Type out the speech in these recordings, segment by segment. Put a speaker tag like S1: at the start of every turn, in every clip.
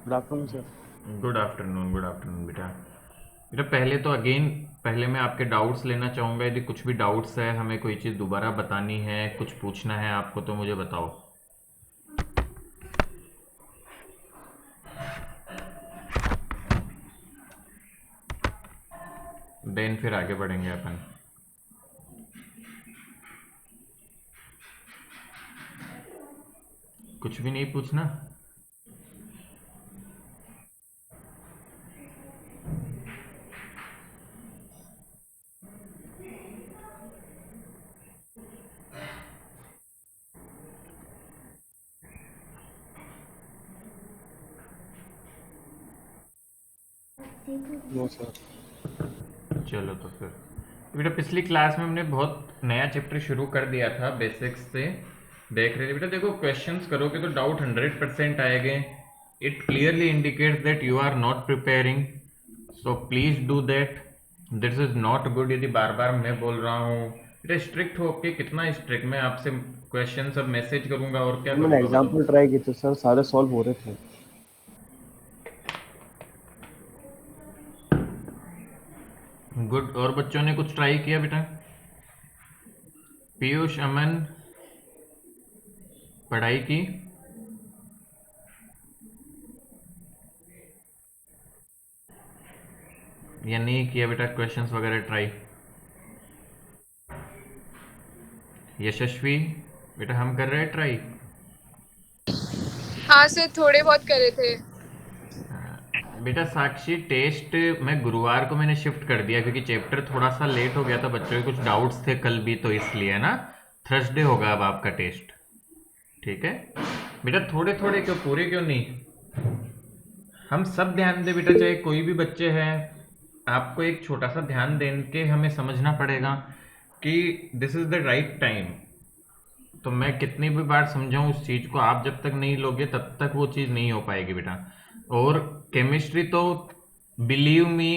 S1: Good afternoon sir.
S2: Good afternoon, good afternoon बेटा। बेटा पहले तो अगेन, पहले मैं आपके डाउट्स लेना चाहूँगा। यदि कुछ भी डाउट्स है, हमें कोई चीज़ दोबारा बतानी है, कुछ पूछना है आपको, तो मुझे बताओ। देन फिर आगे बढ़ेंगे अपन। कुछ भी नहीं पूछना?
S1: No sir.
S2: चलो तो फिर बेटा, पिछली क्लास में हमने बहुत नया चैप्टर शुरू कर दिया था, बेसिक्स से देख रहे थे। बेटा देखो, क्वेश्चंस करोगे तो डाउट 100% आएंगे। It clearly indicates that you are not preparing, so please do that. This is not good. यदि बार बार मैं बोल रहा हूँ बेटा, स्ट्रिक्ट होके, कितना स्ट्रिक्ट, मैं आपसे क्वेश्चन सब मैसेज करूंगा और क्या
S1: सर मैंने
S2: करूंगा बताओ।
S1: एग्जाम्पल ट्राई किए थे सर, सारे सॉल्व हो रहे थे।
S2: गुड। और बच्चों ने कुछ ट्राई किया बेटा? पीयूष, अमन, पढ़ाई की? या नहीं किया बेटा क्वेश्चंस वगैरह ट्राई? यशस्वी, बेटा हम कर रहे हैं ट्राई।
S3: हाँ सर, थोड़े बहुत करे थे।
S2: बेटा साक्षी, टेस्ट मैं गुरुवार को मैंने शिफ्ट कर दिया क्योंकि चैप्टर थोड़ा सा लेट हो गया था, बच्चों के कुछ डाउट्स थे कल भी, तो इसलिए ना थर्सडे होगा अब आपका टेस्ट। ठीक है बेटा, थोड़े थोड़े क्यों, पूरे क्यों नहीं? हम सब ध्यान दे बेटा, चाहे कोई भी बच्चे हैं, आपको एक छोटा सा ध्यान दे के हमें समझना पड़ेगा कि this is the right time. तो मैं कितनी भी बार समझाऊं उस चीज को, आप जब तक नहीं लोगे तब तक वो चीज नहीं हो पाएगी बेटा। और केमिस्ट्री तो बिलीव मी,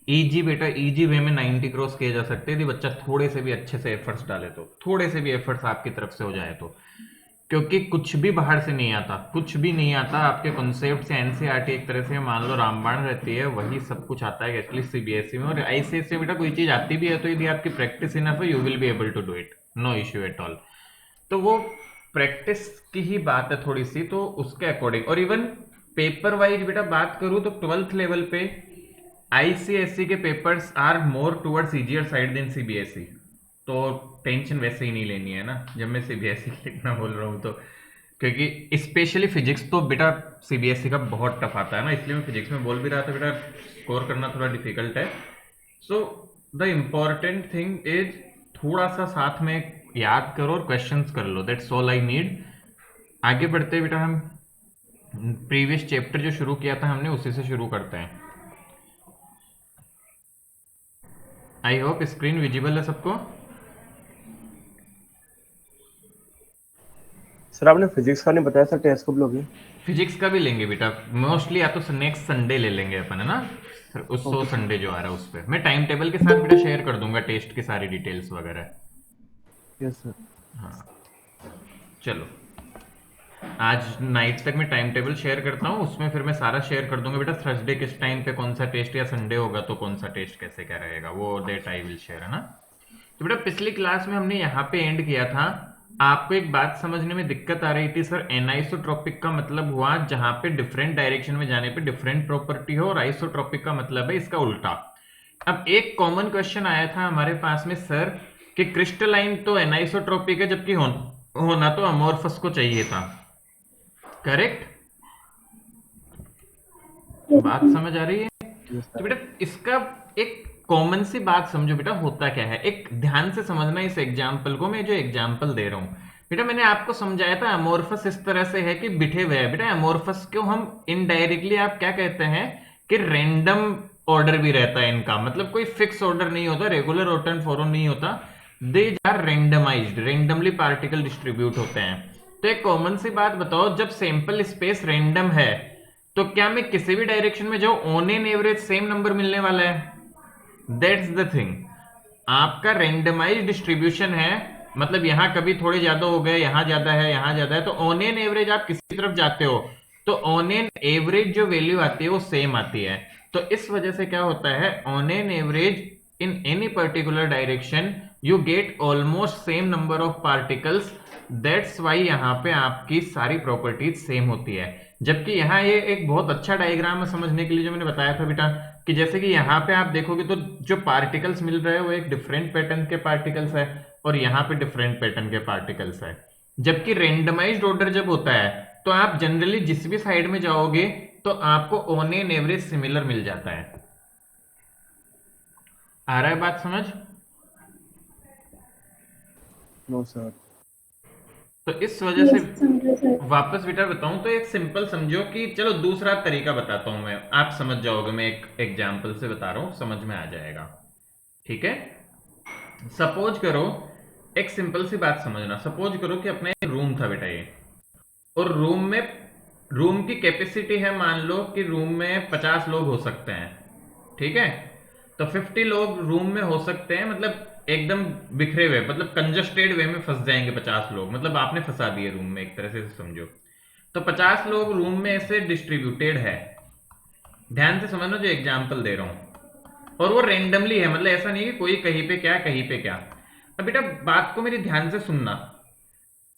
S2: इजी बेटा, इजी वे में 90 क्रॉस किए जा सकते हैं यदि बच्चा थोड़े से भी अच्छे से एफर्ट्स डाले तो, थोड़े से भी एफर्ट्स आपकी तरफ से हो जाए तो। क्योंकि कुछ भी बाहर से नहीं आता, कुछ भी नहीं आता। आपके कॉन्सेप्ट से एनसीईआरटी एक तरह से मान लो रामबाण रहती है, वही सब कुछ आता है एटलीस्ट सीबीएसई में। और आईसीएसई में बेटा कोई चीज आती भी है तो यदि आपकी प्रैक्टिस इनफ है, you will be able to do it, no issue at all. तो वो प्रैक्टिस की ही बात है थोड़ी सी, तो उसके अकॉर्डिंग। और इवन पेपर वाइज बेटा बात करूं तो 12th लेवल पे आईसीएसई के papers are more towards easier side than CBSE. तो टेंशन वैसे ही नहीं लेनी है ना जब मैं सीबीएसई लिखना बोल रहा हूँ तो, क्योंकि स्पेशली फिजिक्स तो बेटा सीबीएसई का बहुत टफ आता है ना, इसलिए मैं फिजिक्स में बोल भी रहा था बेटा, स्कोर करना थोड़ा डिफिकल्ट है। So the important thing is थोड़ा सा साथ में याद करो और क्वेश्चंस कर लो, दैट्स ऑल आई नीड। आगे बढ़ते हैं बेटा, हम प्रीवियस चैप्टर जो शुरू किया था हमने उसी से शुरू करते हैं। आई होप स्क्रीन विजिबल है सबको।
S1: सर आपने फिजिक्स का नहीं बताया सर, टेस्ट कब लोगे?
S2: फिजिक्स का भी लेंगे बेटा, मोस्टली या तो नेक्स्ट संडे ले लेंगे अपन, है ना? उस
S1: ओके सर।
S2: संडे जो आ रहा है उस पर मैं टाइम टेबल के साथ बेटा शेयर कर दूंगा टेस्ट की सारी डिटेल्स वगैरह।
S1: Yes sir.
S2: चलो, आज नाइट तक मैं टाइम टेबल शेयर करता हूँ, उसमें फिर मैं सारा शेयर कर दूंगा बेटा, थर्सडे किस टाइम पे कौन सा टेस्ट, या संडे होगा तो कौन सा टेस्ट कैसे क्या रहेगा, वो डेट आई विल शेयर, है ना? तो बेटा पिछली क्लास में हमने यहाँ पे एंड किया था। आपको एक बात समझने में दिक्कत आ रही थी सर, एनाइसोट्रोपिक का मतलब हुआ जहां पे डिफरेंट डायरेक्शन में जाने पे डिफरेंट प्रॉपर्टी हो, और आइसोट्रोपिक का मतलब है इसका उल्टा। अब एक कॉमन क्वेश्चन आया था हमारे पास में सर, कि क्रिस्टलाइन तो एनाइसोट्रोपिक है जबकि होना तो अमोर्फस को चाहिए था, करेक्ट? बात समझ आ रही है?
S1: यस
S2: तो
S1: सर।
S2: बेटा इसका एक कॉमन सी बात समझो बेटा, होता क्या है, एक ध्यान से समझना इस एग्जाम्पल को, मैं जो एग्जाम्पल दे रहा हूं बेटा, मैंने आपको समझाया था अमोर्फस इस तरह से है कि बिठे हुए है बेटा। अमोर्फस को हम इनडायरेक्टली आप क्या कहते हैं कि रैंडम ऑर्डर भी रहता है इनका, मतलब कोई फिक्स ऑर्डर नहीं होता, रेगुलर ऑर्डर फॉरो नहीं होता, they are randomized, randomly particle distribute होते हैं। तो एक कॉमन सी बात बताओ, जब सैंपल स्पेस रेंडम है तो क्या मैं किसी भी डायरेक्शन में जाऊं, on an average same number मिलने वाला है? That's the thing. आपका रेंडमाइज डिस्ट्रीब्यूशन है, मतलब यहां कभी थोड़े ज्यादा हो गए, यहां ज्यादा है, यहां ज्यादा है, तो ऑन एन एवरेज आप किसी तरफ जाते हो तो ऑन एन एवरेज जो वैल्यू आती है वो सेम आती है। तो इस वजह से क्या होता है, on an average in any particular direction you get almost same number of particles. That's why यहाँ पे आपकी सारी प्रॉपर्टीज सेम होती है। जबकि यहाँ ये एक बहुत अच्छा डायग्राम है समझने के लिए, जो मैंने बताया था बेटा, कि जैसे कि यहाँ पे आप देखोगे तो जो पार्टिकल्स मिल रहे हैं वो एक डिफरेंट पैटर्न के पार्टिकल्स है, और यहाँ पे डिफरेंट पैटर्न के पार्टिकल्स है। जबकि रेंडमाइज्ड ऑर्डर जब होता है तो आप जनरली जिस भी साइड में जाओगे तो आपको ऑन एन एवरेज सिमिलर मिल जाता है। आ रहा है बात समझ?
S1: No sir.
S2: तो इस वजह से वापस बेटा बताऊं तो एक सिंपल समझो कि चलो दूसरा तरीका बताता हूं मैं, आप समझ जाओगे, मैं एक एग्जांपल से बता रहा हूं, समझ में आ जाएगा। ठीक है, सपोज करो, एक सिंपल सी बात समझना, सपोज करो कि अपना एक रूम था बेटा ये, और रूम की कैपेसिटी है, मान लो कि रूम में 50 लोग हो सकते हैं। ठीक है, तो 50 लोग रूम में हो सकते हैं, मतलब एकदम बिखरे हुए, मतलब कंजस्टेड वे में फंस जाएंगे 50 लोग, मतलब आपने फंसा दिए रूम में, एक तरह से समझो। तो 50 लोग रूम में ऐसे डिस्ट्रीब्यूटेड है, ध्यान से समझना जो एग्जाम्पल दे रहा हूं, और वो रेंडमली है, मतलब ऐसा नहीं है कि कोई कहीं पे क्या कहीं पे क्या। अब बेटा बात को मेरी ध्यान से सुनना,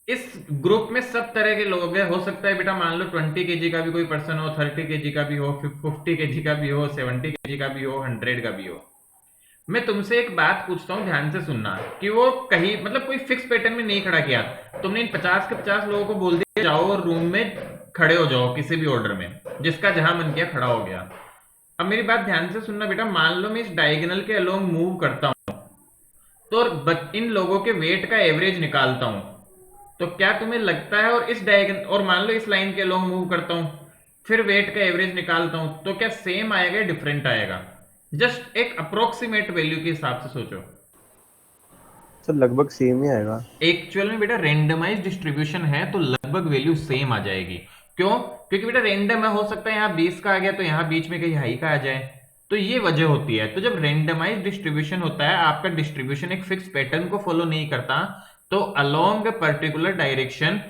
S2: इस ग्रुप में सब तरह के लोग हैं, हो सकता है बेटा मान लो 20 केजी का भी कोई पर्सन हो, 30 केजी का भी हो, 50 केजी का भी हो, 70 केजी का भी हो, 100 का भी हो। मैं तुमसे एक बात पूछता हूं, ध्यान से सुनना, कि वो कहीं मतलब कोई फिक्स पैटर्न में नहीं खड़ा किया, तुमने इन 50 के 50 लोगों को बोल दिया जाओ और रूम में खड़े हो जाओ किसी भी ऑर्डर में, जिसका जहां मन किया खड़ा हो गया। अब मेरी बात ध्यान से सुनना बेटा, मान लो मैं इस डायगोनल के अलोंग मूव करता हूं, तो इन लोगों के वेट का एवरेज निकालता हूं, तो क्या तुम्हें लगता है, और इस डायगोनल, और मान लो इस लाइन के अलोंग मूव करता हूं, फिर वेट का एवरेज निकालता हूं, तो क्या सेम आएगा या डिफरेंट आएगा? जस्ट एक अप्रोक्सीमेट वैल्यू के हिसाब से सोचो।
S1: सर लगभग सेम ही आएगा।
S2: एक्चुअल में बेटा रेंडमाइज डिस्ट्रीब्यूशन है तो लगभग वैल्यू सेम आ जाएगी। क्यों? क्योंकि बेटा रेंडम है, हो सकता है यहाँ 20 का आ गया तो यहाँ बीच में कहीं हाई का आ जाए, तो ये वजह होती है। तो जब रेंडमाइज डिस्ट्रीब्यूशन होता है, आपका डिस्ट्रीब्यूशन एक फिक्स पैटर्न को फॉलो नहीं करता, तो along a particular direction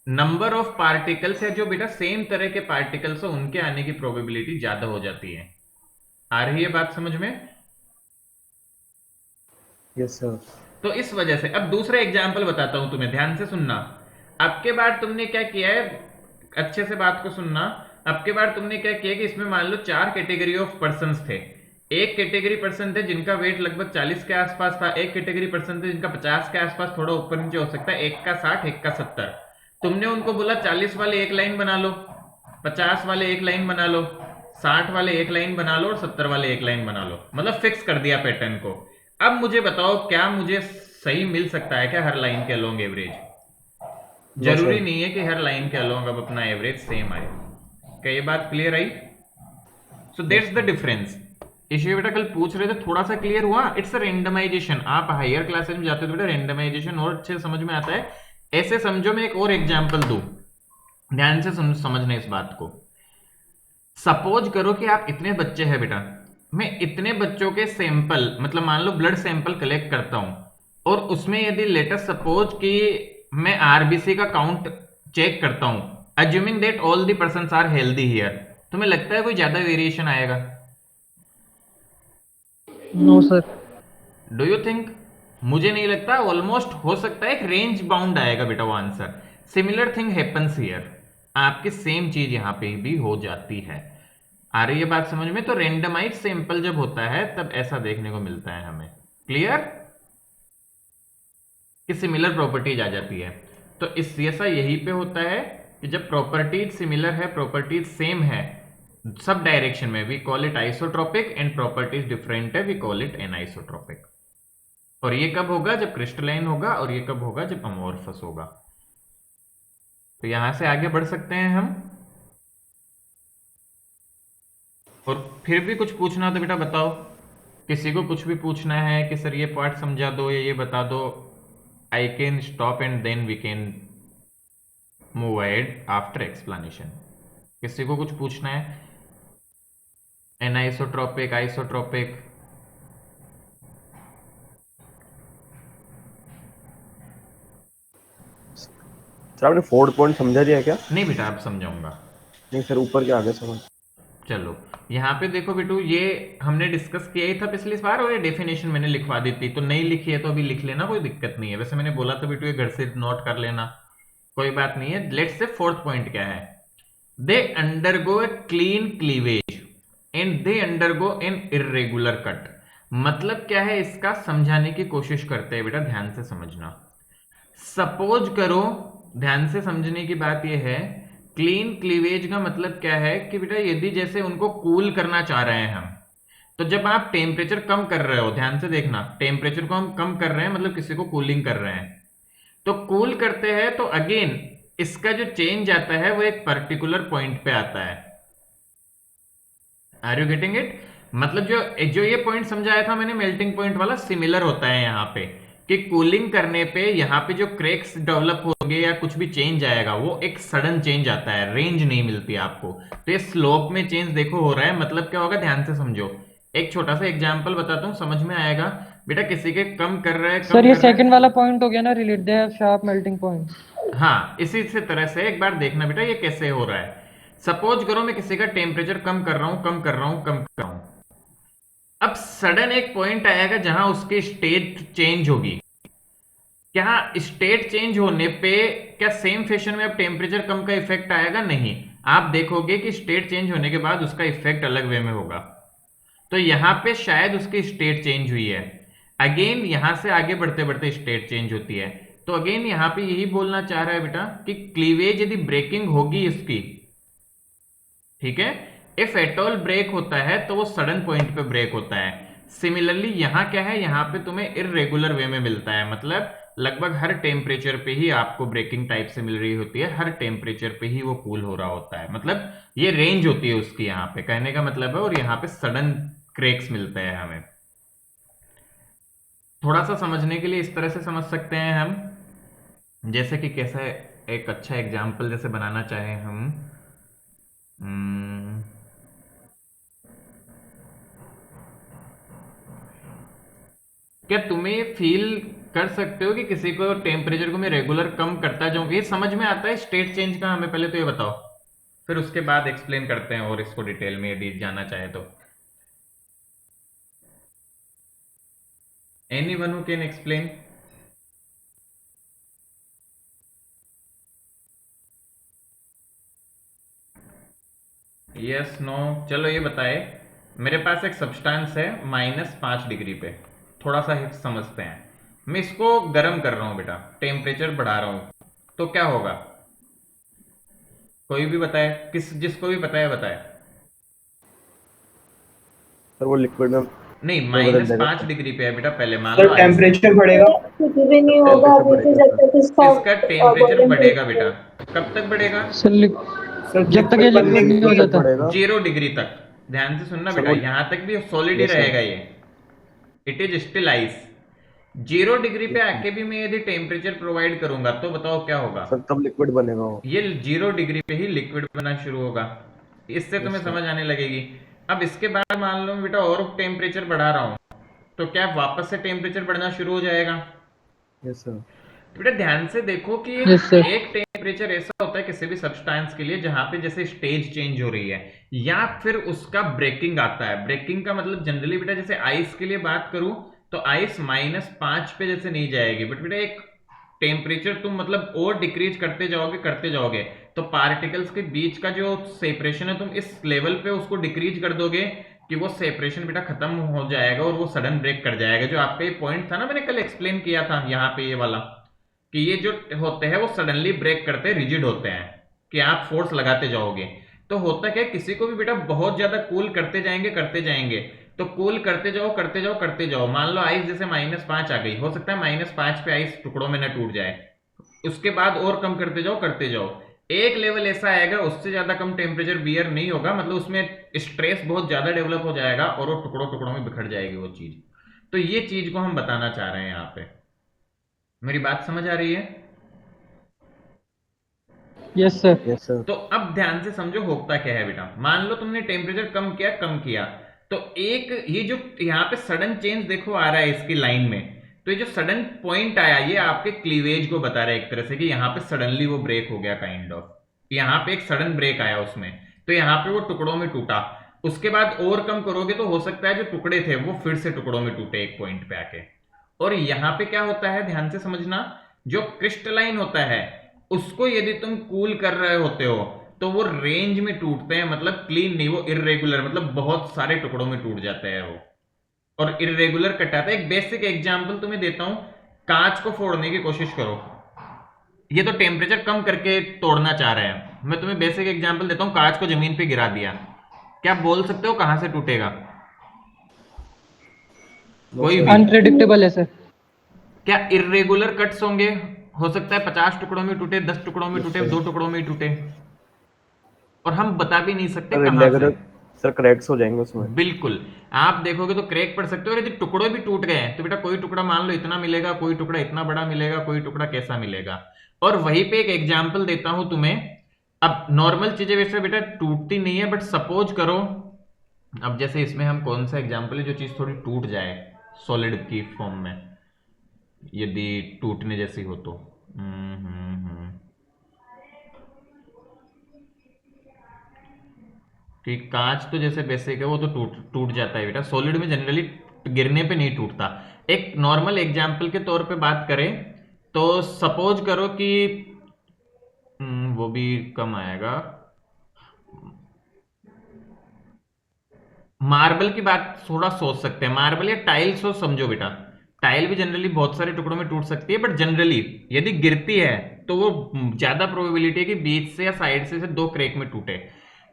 S2: number of particles है जो बेटा सेम तरह के पार्टिकल्स हो, उनके आने की प्रोबेबिलिटी ज्यादा हो जाती है। आ रही है बात समझ में?
S1: Yes sir.
S2: तो इस वजह से अब दूसरा एग्जाम्पल बताता हूं तुम्हें, ध्यान से सुनना। अब के बार तुमने क्या किया है, अच्छे से बात को सुनना। अब के बार तुमने क्या किया कि इसमें मान लो 4 कैटेगरी ऑफ पर्संस थे। एक कैटेगरी पर्सन थे जिनका वेट लगभग 40 के आसपास था, एक कैटेगरी पर्सन थे जिनका 50 के आसपास, थोड़ा ऊपर नीचे हो सकता है, एक का 60, एक का 70। तुमने उनको बोला 40 वाले एक लाइन बना लो, 50 वाले एक लाइन बना लो, 60 वाले एक लाइन बना लो, और 70 वाले एक लाइन बना लो, मतलब फिक्स कर दिया पैटर्न को। अब मुझे बताओ, क्या मुझे सही मिल सकता है क्या हर लाइन के अलोंग एवरेज? जरूरी नहीं है कि हर लाइन के अलोंग अब अपना एवरेज सेम आए। क्या ये बात clear I? So that's the difference. इसे बेटा कल पूछ रहे थे, थोड़ा सा क्लियर हुआ? It's a randomization. आप हायर क्लासेस में जाते हो तो बेटा रेंडमाइजेशन और अच्छे समझ में आता है। ऐसे समझो, मैं एक और एग्जांपल दूं, ध्यान से समझना इस बात को। सपोज करो कि आप इतने बच्चे हैं बेटा, मैं इतने बच्चों के सैंपल, मतलब मान लो ब्लड सैंपल कलेक्ट करता हूं, और उसमें यदि लेटेस्ट सपोज कि मैं आरबीसी का काउंट चेक करता हूं, assuming that all the persons are healthy here, तुम्हें लगता है कोई ज्यादा वेरिएशन आएगा?
S4: No sir.
S2: Do you think? मुझे नहीं लगता, ऑलमोस्ट हो सकता है एक रेंज बाउंड आएगा बेटा वो answer. Similar thing happens here, आपकी सेम चीज यहां पे भी हो जाती है। आ रही है बात समझ में? तो रेंडमाइज सैंपल जब होता है तब ऐसा देखने को मिलता है हमें। क्लियर? कि सिमिलर प्रॉपर्टीज आ जाती है। तो इस ऐसा यहीं पे होता है कि जब प्रॉपर्टीज सिमिलर है, प्रॉपर्टीज सेम है सब डायरेक्शन में, we call it isotropic, and properties different है, वी कॉल इट एनाइसोट्रोपिक। और ये कब होगा? जब क्रिस्टलाइन होगा, और ये कब होगा? जब अमोर्फस होगा। तो यहां से आगे बढ़ सकते हैं हम। और फिर भी कुछ पूछना तो बेटा बताओ, किसी को कुछ भी पूछना है कि सर ये पार्ट समझा दो या ये बता दो, I can stop and then we can move ahead after explanation. किसी को कुछ पूछना है? Anisotropic, isotropic?
S1: सर आपने 4 पॉइंट समझा दिया क्या?
S2: नहीं बेटा, अब समझाऊंगा।
S1: नहीं सर, ऊपर के आगे समझ।
S2: चलो यहाँ पे देखो बेटू, ये हमने डिस्कस किया ही था पिछली बार, और ये डेफिनेशन मैंने लिखवा दी थी, तो नहीं लिखी है तो अभी लिख लेना, कोई दिक्कत नहीं है। वैसे मैंने बोला था बेटू ये घर से नोट कर लेना, कोई बात नहीं है। लेट्स से फोर्थ पॉइंट क्या है, they undergo a clean cleavage and they undergo an irregular cut. मतलब क्या है इसका समझाने की कोशिश करते हैं बेटा, ध्यान से समझना। सपोज करो, ध्यान से समझने की बात यह है, क्लीन क्लीवेज का मतलब क्या है कि बेटा यदि जैसे उनको कूल करना चाह रहे हैं हम, तो जब आप टेम्परेचर कम कर रहे हो, ध्यान से देखना, टेम्परेचर को हम कम कर रहे हैं मतलब किसी को कूलिंग कर रहे हैं, तो कूल करते हैं तो अगेन इसका जो चेंज आता है वो एक पर्टिकुलर पॉइंट पे आता है। Are you getting it? मतलब जो जो ये पॉइंट समझाया था मैंने मेल्टिंग पॉइंट वाला, सिमिलर होता है यहाँ पे, कि कूलिंग करने पे यहाँ पे जो क्रैक्स डेवलप होंगे या कुछ भी चेंज आएगा वो एक सडन चेंज आता है, रेंज नहीं मिलती आपको। तो ये स्लोप में चेंज देखो हो रहा है, मतलब क्या होगा ध्यान से समझो। एक छोटा सा एग्जांपल बताता हूँ, समझ में आएगा बेटा। किसी के कम कर रहा है,
S4: सर ये सेकंड वाला पॉइंट हो गया ना, relate they have sharp melting point.
S2: हाँ, इसी से तरह से एक बार देखना बेटा ये कैसे हो रहा है। सपोज करो मैं किसी का टेम्परेचर कम कर रहा हूं, कम कर रहा हूं, कम कर रहा हूं, अब सडन एक पॉइंट आएगा जहां उसकी स्टेट चेंज होगी। क्या स्टेट चेंज होने पे क्या सेम फैशन में अब टेम्परेचर कम का इफेक्ट आएगा? नहीं, आप देखोगे कि स्टेट चेंज होने के बाद उसका इफेक्ट अलग वे में होगा। तो यहां पे शायद उसकी स्टेट चेंज हुई है, अगेन यहां से आगे बढ़ते बढ़ते स्टेट चेंज होती है। तो अगेन यहां पे यही बोलना चाह रहा है बेटा कि क्लीवेज यदि ब्रेकिंग होगी इसकी, ठीक है, इफ एट ऑल ब्रेक होता है तो वो सडन पॉइंट पे ब्रेक होता है। सिमिलरली यहां क्या है, यहां पे तुम्हें इरेगुलर वे में मिलता है, मतलब लगभग हर टेम्परेचर पे ही आपको ब्रेकिंग टाइप से मिल रही होती है, हर टेम्परेचर पे ही वो कूल हो रहा होता है, मतलब ये रेंज होती है उसकी यहाँ पे, कहने का मतलब है। और यहाँ पे सडन क्रैक्स मिलते हैं हमें। थोड़ा सा समझने के लिए इस तरह से समझ सकते हैं हम, जैसे कि कैसा एक अच्छा एग्जाम्पल जैसे बनाना चाहे हम, क्या तुम्हें फील कर सकते हो कि किसी को टेम्परेचर को मैं रेगुलर कम करता जाऊं, ये समझ में आता है स्टेट चेंज का? हमें पहले तो ये बताओ, फिर उसके बाद एक्सप्लेन करते हैं और इसको डिटेल में यदि जानना चाहे तो। Anyone who can explain? Yes, no? चलो ये बताए, मेरे पास एक सब्सटेंस है -5 डिग्री पे, थोड़ा सा समझते हैं। मैं इसको गर्म कर रहा हूं बेटा, टेम्परेचर बढ़ा रहा हूं, तो क्या होगा? कोई भी बताए, जिसको भी बताए बताए।
S1: सर वो लिक्विड में
S2: नहीं,
S1: बदल देगा।
S2: -5 डिग्री पे है बेटा, पहले मान
S5: सर
S2: लो
S5: टेम्परेचर बढ़ेगा।
S6: कुछ भी नहीं होगा अभी तो जब तक इसका
S2: इसका टेम्परेचर बढ़ेगा बेटा। कब तक बढ़ेगा?
S5: सर
S4: जब तक ये लिक्विड नहीं हो जाता,
S1: बढ़ेगा
S2: 0 डिग्री तक। ध्यान से सुनना
S1: सर,
S2: बेटा,
S1: वो-
S2: यहां तक भी सॉलिड ही
S1: Yes, sir.
S2: रहेगा ये, it is still ice. 0 degree पे आके भी मैं यदि टेम्परेचर प्रोवाइड करूंगा तो बताओ क्या होगा?
S1: सर तब लिक्विड बनेगा वो।
S2: ये 0 डिग्री पे ही लिक्विड बनना शुरू होगा। इससे तुम्हें
S1: sir.
S2: समझ आने लगेगी। अब इसके बाद मान लो बेटा और टेम्परेचर बढ़ा रहा हूं, तो क्या वापस से टेम्परेचर बढ़ना शुरू हो जाएगा?
S1: Yes sir.
S2: बेटा ध्यान से देखो कि
S4: Yes, sir.
S2: एक टेम्परेचर ऐसा होता है किसी भी सब्सटेंस के लिए जहां पे जैसे स्टेज चेंज हो रही है या फिर उसका ब्रेकिंग आता है। ब्रेकिंग का मतलब जनरली बेटा, जैसे आइस के लिए बात करूं तो आइस -5 पे जैसे नहीं जाएगी, बट बेटा एक टेम्परेचर तुम मतलब और डिक्रीज करते जाओगे तो पार्टिकल्स के बीच का जो सेपरेशन है तुम इस लेवल पे उसको डिक्रीज कर दोगे कि वो सेपरेशन बेटा खत्म हो जाएगा और वो सडन ब्रेक कर जाएगा। जो आपका ये पॉइंट था ना, मैंने कल एक्सप्लेन किया था यहाँ पे ये वाला, कि ये जो होते हैं वो सडनली ब्रेक करते हैं, रिजिड होते हैं, कि आप फोर्स लगाते जाओगे। तो होता क्या है, किसी को भी बेटा बहुत ज्यादा कूल करते जाएंगे, तो कूल करते जाओ। मान लो आइस जैसे -5 आ गई, हो सकता है -5 पे आइस टुकड़ों में न टूट जाए, उसके बाद और कम करते जाओ। एक लेवल ऐसा आएगा उससे ज्यादा कम टेम्परेचर बियर नहीं होगा, मतलब उसमें स्ट्रेस बहुत ज्यादा डेवलप हो जाएगा और वो टुकड़ों में बिखर जाएगी वो चीज। तो ये चीज को हम बताना चाह रहे हैं यहाँ पे। मेरी बात समझ आ रही है?
S4: Yes sir.
S1: Yes sir.
S2: तो अब ध्यान से समझो होता क्या है बेटा। मान लो तुमने टेम्परेचर कम किया, तो एक ये जो यहाँ पे सडन चेंज देखो आ रहा है इसकी लाइन में, तो ये जो सडन पॉइंट आया ये आपके क्लीवेज को बता रहा है एक तरह से कि यहाँ पे सडनली वो ब्रेक हो गया काइंड ऑफ। यहाँ पे एक सडन ब्रेक आया उसमें, तो यहाँ पे वो टुकड़ों में टूटा। उसके बाद ओवरकम करोगे तो हो सकता है जो टुकड़े थे वो फिर से टुकड़ों में टूटे एक पॉइंट पे आके। और यहाँ पे क्या होता है, ध्यान से समझना, जो क्रिस्टलाइन होता है उसको यदि तुम कूल कर रहे होते हो तो वो रेंज में टूटते हैं, मतलब क्लीन नहीं, वो इरेगुलर, मतलब बहुत सारे टुकड़ों में टूट जाते हैं वो, और इरेगुलर कट आता है। एक बेसिक एग्जांपल तुम्हें देता हूं, कांच को फोड़ने की कोशिश करो, ये तो टेम्परेचर कम करके तोड़ना चाह रहे हैं, मैं तुम्हें बेसिक एग्जांपल देता हूं, कांच को जमीन पे गिरा दिया, क्या बोल सकते हो कहां से टूटेगा? कोई भी।
S4: अनप्रेडिक्टेबल है सर।
S2: क्या इरेगुलर कट्स होंगे? हो सकता है 50 टुकड़ों में टूटे, 10 टुकड़ों में टूटे, 2 टुकड़ों में टूटे, और हम बता भी नहीं सकते
S1: सर
S2: कहां से।
S1: इरेगुलर सर क्रैक्स हो जाएंगे उसमें।
S2: बिल्कुल, आप देखोगे तो क्रैक पड़ सकते हो, और यदि टुकड़े भी टूट गए हैं तो बेटा कोई टुकड़ा मान लो इतना मिलेगा, कोई टुकड़ा इतना बड़ा मिलेगा, कोई टुकड़ा कैसा मिलेगा। और वहीं पे एक एग्जांपल देता हूं तुम्हें। अब नॉर्मल चीजें वैसे बेटा टूटती नहीं है, बट सपोज करो, अब जैसे इसमें हम कौन सा एग्जांपल है जो चीज थोड़ी टूट जाए सॉलिड की फॉर्म में, यदि टूटने जैसी हो तो ठीक, कांच तो जैसे बेसिक है वो तो टूट टूट जाता है बेटा, सॉलिड में जनरली गिरने पे नहीं टूटता। एक नॉर्मल एग्जांपल के तौर पे बात करें तो सपोज करो कि वो भी कम आएगा, मार्बल की बात थोड़ा सोच सकते हैं, मार्बल या टाइल्स हो, समझो बेटा, टाइल भी जनरली बहुत सारे टुकड़ों में टूट सकती है, बट जनरली यदि गिरती है तो वो ज्यादा प्रोबेबिलिटी है कि बीच से या साइड से 2 क्रैक में टूटे।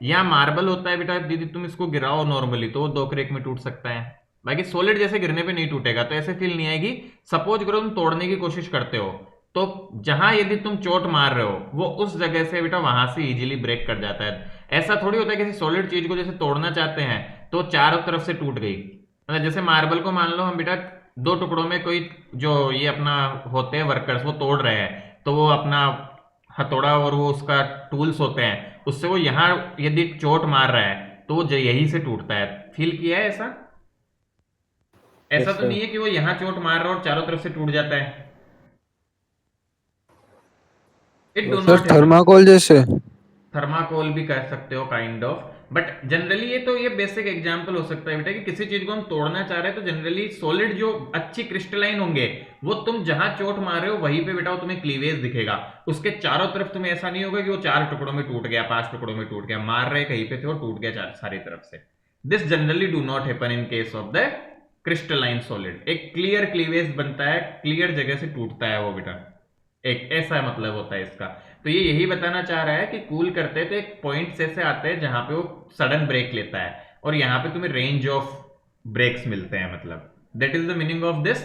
S2: या मार्बल होता है बेटा, दीदी तुम इसको गिराओ नॉर्मली तो वो 2 क्रैक में टूट सकता है, बाकी सॉलिड जैसे गिरने पे नहीं टूटेगा, तो ऐसे फील नहीं आएगी। सपोज करो तुम तोड़ने की कोशिश करते हो, तो जहां यदि तुम चोट मार रहे हो वो उस जगह से बेटा वहां से इजीली ब्रेक कर जाता है। ऐसा थोड़ी होता है किसी सॉलिड चीज को जैसे तोड़ना चाहते हैं तो चारों तरफ से टूट गई, मतलब जैसे मार्बल को मान लो हम बेटा 2 टुकड़ों में, कोई जो ये अपना होते हैं वर्कर्स वो तोड़ रहे हैं, तो वो अपना हथौड़ा और वो उसका टूल्स होते हैं उससे वो यहां यदि चोट मार रहा है तो वो यही से टूटता है। फील किया है ऐसा? ऐसा तो नहीं है कि वो यहां चोट मार रहा है और चारों तरफ से टूट जाता है। It do
S7: sir
S2: not,
S7: thermocol जैसे।
S2: थर्माकोल भी कह सकते हो काइंड ऑफ, बट जनरली ये तो ये बेसिक एग्जांपल हो सकता है बेटा कि किसी चीज को हम तोड़ना चाह रहे हैं तो जनरली सॉलिड जो अच्छी क्रिस्टलाइन होंगे वो तुम जहां चोट मार रहे हो वहीं पे बेटा वो तुम्हें क्लीवेज दिखेगा, उसके चारों तरफ तुम्हें ऐसा नहीं होगा कि वो 4 टुकड़ों में टूट गया, 5 टुकड़ों में टूट गया, मार रहे कहीं पे थे और टूट गया सारी तरफ से। This generally do not happen in case of the crystalline solid. एक क्लियर क्लीवेज बनता है, क्लियर जगह से टूटता है वो बेटा, एक ऐसा मतलब होता है इसका। तो ये यही बताना चाह रहा है कि कूल करते तो एक पॉइंट ऐसे आते हैं जहां पे वो सडन ब्रेक लेता है और यहां पे तुम्हें रेंज ऑफ ब्रेक्स मिलते हैं, मतलब that is the meaning of this.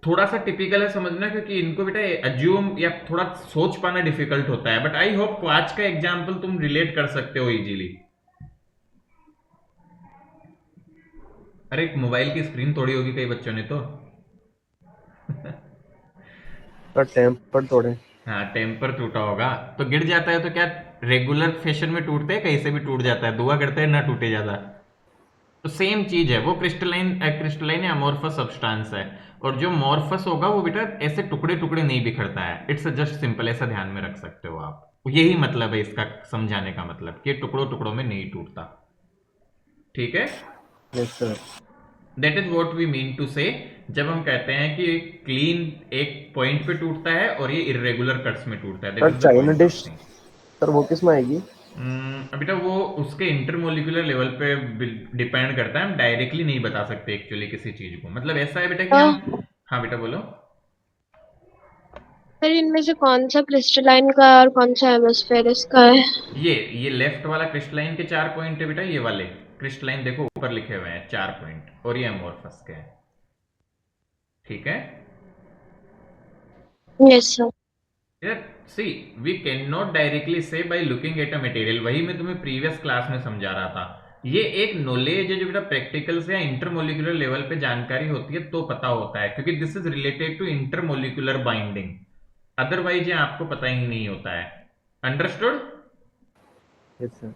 S2: थोड़ा सा टिपिकल है समझना, क्योंकि इनको बेटा अज्यूम या थोड़ा सोच पाना डिफिकल्ट होता है, बट आई होप आज का एग्जाम्पल तुम रिलेट कर सकते हो इजीली। अरे मोबाइल की स्क्रीन तोड़ी होगी कई बच्चों ने तो
S1: सर टेम्पर तोड़े।
S2: हाँ, टेम्पर टूटा होगा तो गिर जाता है तो क्या रेगुलर फैशन में टूटते हैं, कहीं से भी टूट जाता है, दुआ करते हैं ना टूटे ज्यादा। तो सेम चीज है, वो क्रिस्टलाइन या अमोर्फस सब्सटेंस है, और जो मॉर्फस होगा वो बेटा ऐसे टुकड़े टुकड़े नहीं बिखरता है। इट्स जस्ट सिंपल, ऐसा ध्यान में रख सकते हो आप, यही मतलब है इसका समझाने का मतलब कि टुकड़ों टुकड़ों में नहीं टूटता। ठीक है,
S1: yes sir.
S2: That is what we mean to say जब हम कहते हैं कि क्लीन एक पॉइंट पे टूटता है और ये इरेगुलर कट्स में टूटता है।
S1: सर चाइना डिश सर वो किस में आएगी?
S2: बेटा वो उसके इंटरमोलिकुलर लेवल पे डिपेंड करता है, हम डायरेक्टली नहीं बता सकते एक्चुअली किसी चीज को, मतलब ऐसा है बेटा कि हम, हाँ बेटा बोलो।
S3: सर इनमें से कौन सा क्रिस्टलाइन का और कौन सा हेमिस्फेरिस का है?
S2: ये लेफ्ट वाला क्रिस्टलाइन के 4 पॉइंट है बेटा, ये वाले क्रिस्टलाइन देखो ऊपर लिखे हुए हैं 4 पॉइंट, और ये अमोर्फस के हैं। ठीक है,
S3: yes sir.
S2: See we can not directly say by looking at a material, वही मैं तुम्हें प्रीवियस क्लास में समझा रहा था। ये एक नॉलेज है जो बेटा प्रैक्टिकल से या इंटरमोलिकुलर लेवल पे जानकारी होती है तो पता होता है, क्योंकि this is related to intermolecular binding, otherwise ये आपको पता ही नहीं होता है। अंडरस्टूड?
S1: Yes sir.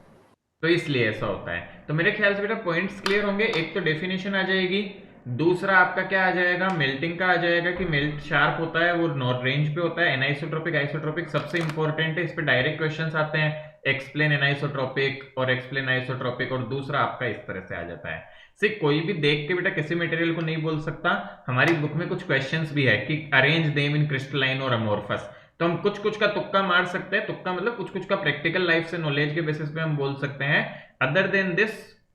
S2: तो इसलिए ऐसा होता है। तो मेरे ख्याल से बेटा पॉइंट्स क्लियर होंगे। एक तो डेफिनेशन आ जाएगी, दूसरा आपका क्या आ जाएगा, मेल्टिंग का आ जाएगा कि मेल्ट शार्प होता है, वो नॉर्थ रेंज पे होता है। एनाइसोट्रोपिक आइसोट्रोपिक सबसे इंपॉर्टेंट है, इस पे डायरेक्ट क्वेश्चंस आते हैं, एक्सप्लेन एनाइसोट्रोपिक और एक्सप्लेन आइसोट्रोपिक, और दूसरा आपका इस तरह से आ जाता है। से कोई भी देख के बेटा किसी मटेरियल को नहीं बोल सकता। हमारी बुक में कुछ क्वेश्चंस भी है कि अरेंज देम इन क्रिस्टलाइन और अमोर्फस, तो हम कुछ कुछ का तुक्का मार सकते हैं। तुक्का मतलब कुछ कुछ का प्रैक्टिकल लाइफ से नॉलेज के बेसिस पे हम बोल सकते हैं। अदर देन दिस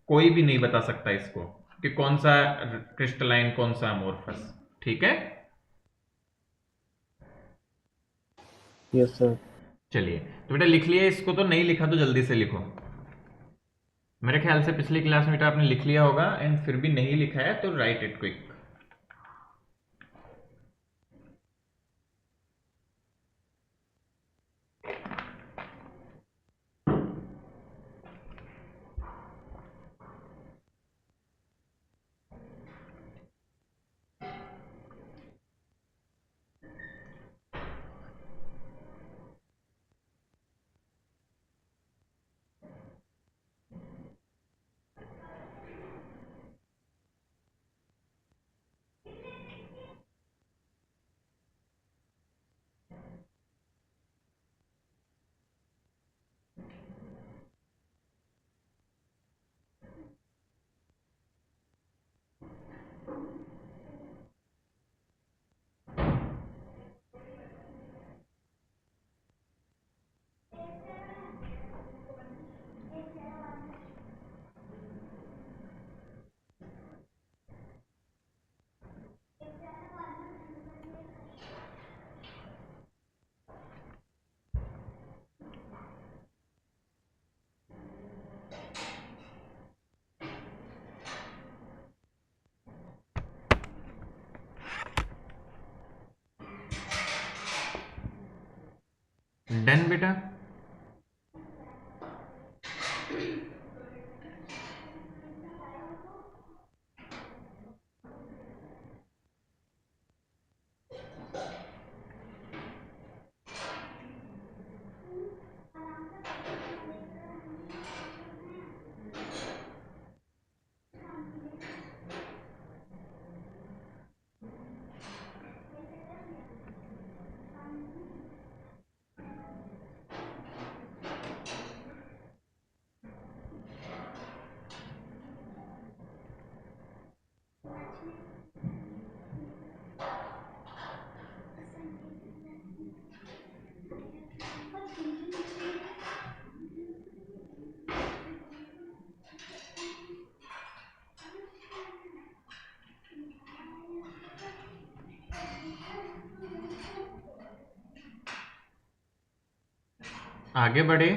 S2: कोई भी नहीं बता सकता इसको कि कौन सा क्रिस्टलाइन कौन सा अमोर्फस। ठीक है,
S1: यस सर।
S2: चलिए तो बेटा लिख लिया इसको, तो नहीं लिखा तो जल्दी से लिखो। मेरे ख्याल से पिछली क्लास में बेटा आपने लिख लिया होगा, एंड फिर भी नहीं लिखा है तो राइट इट क्विक। डन बेटा। आगे बढ़े।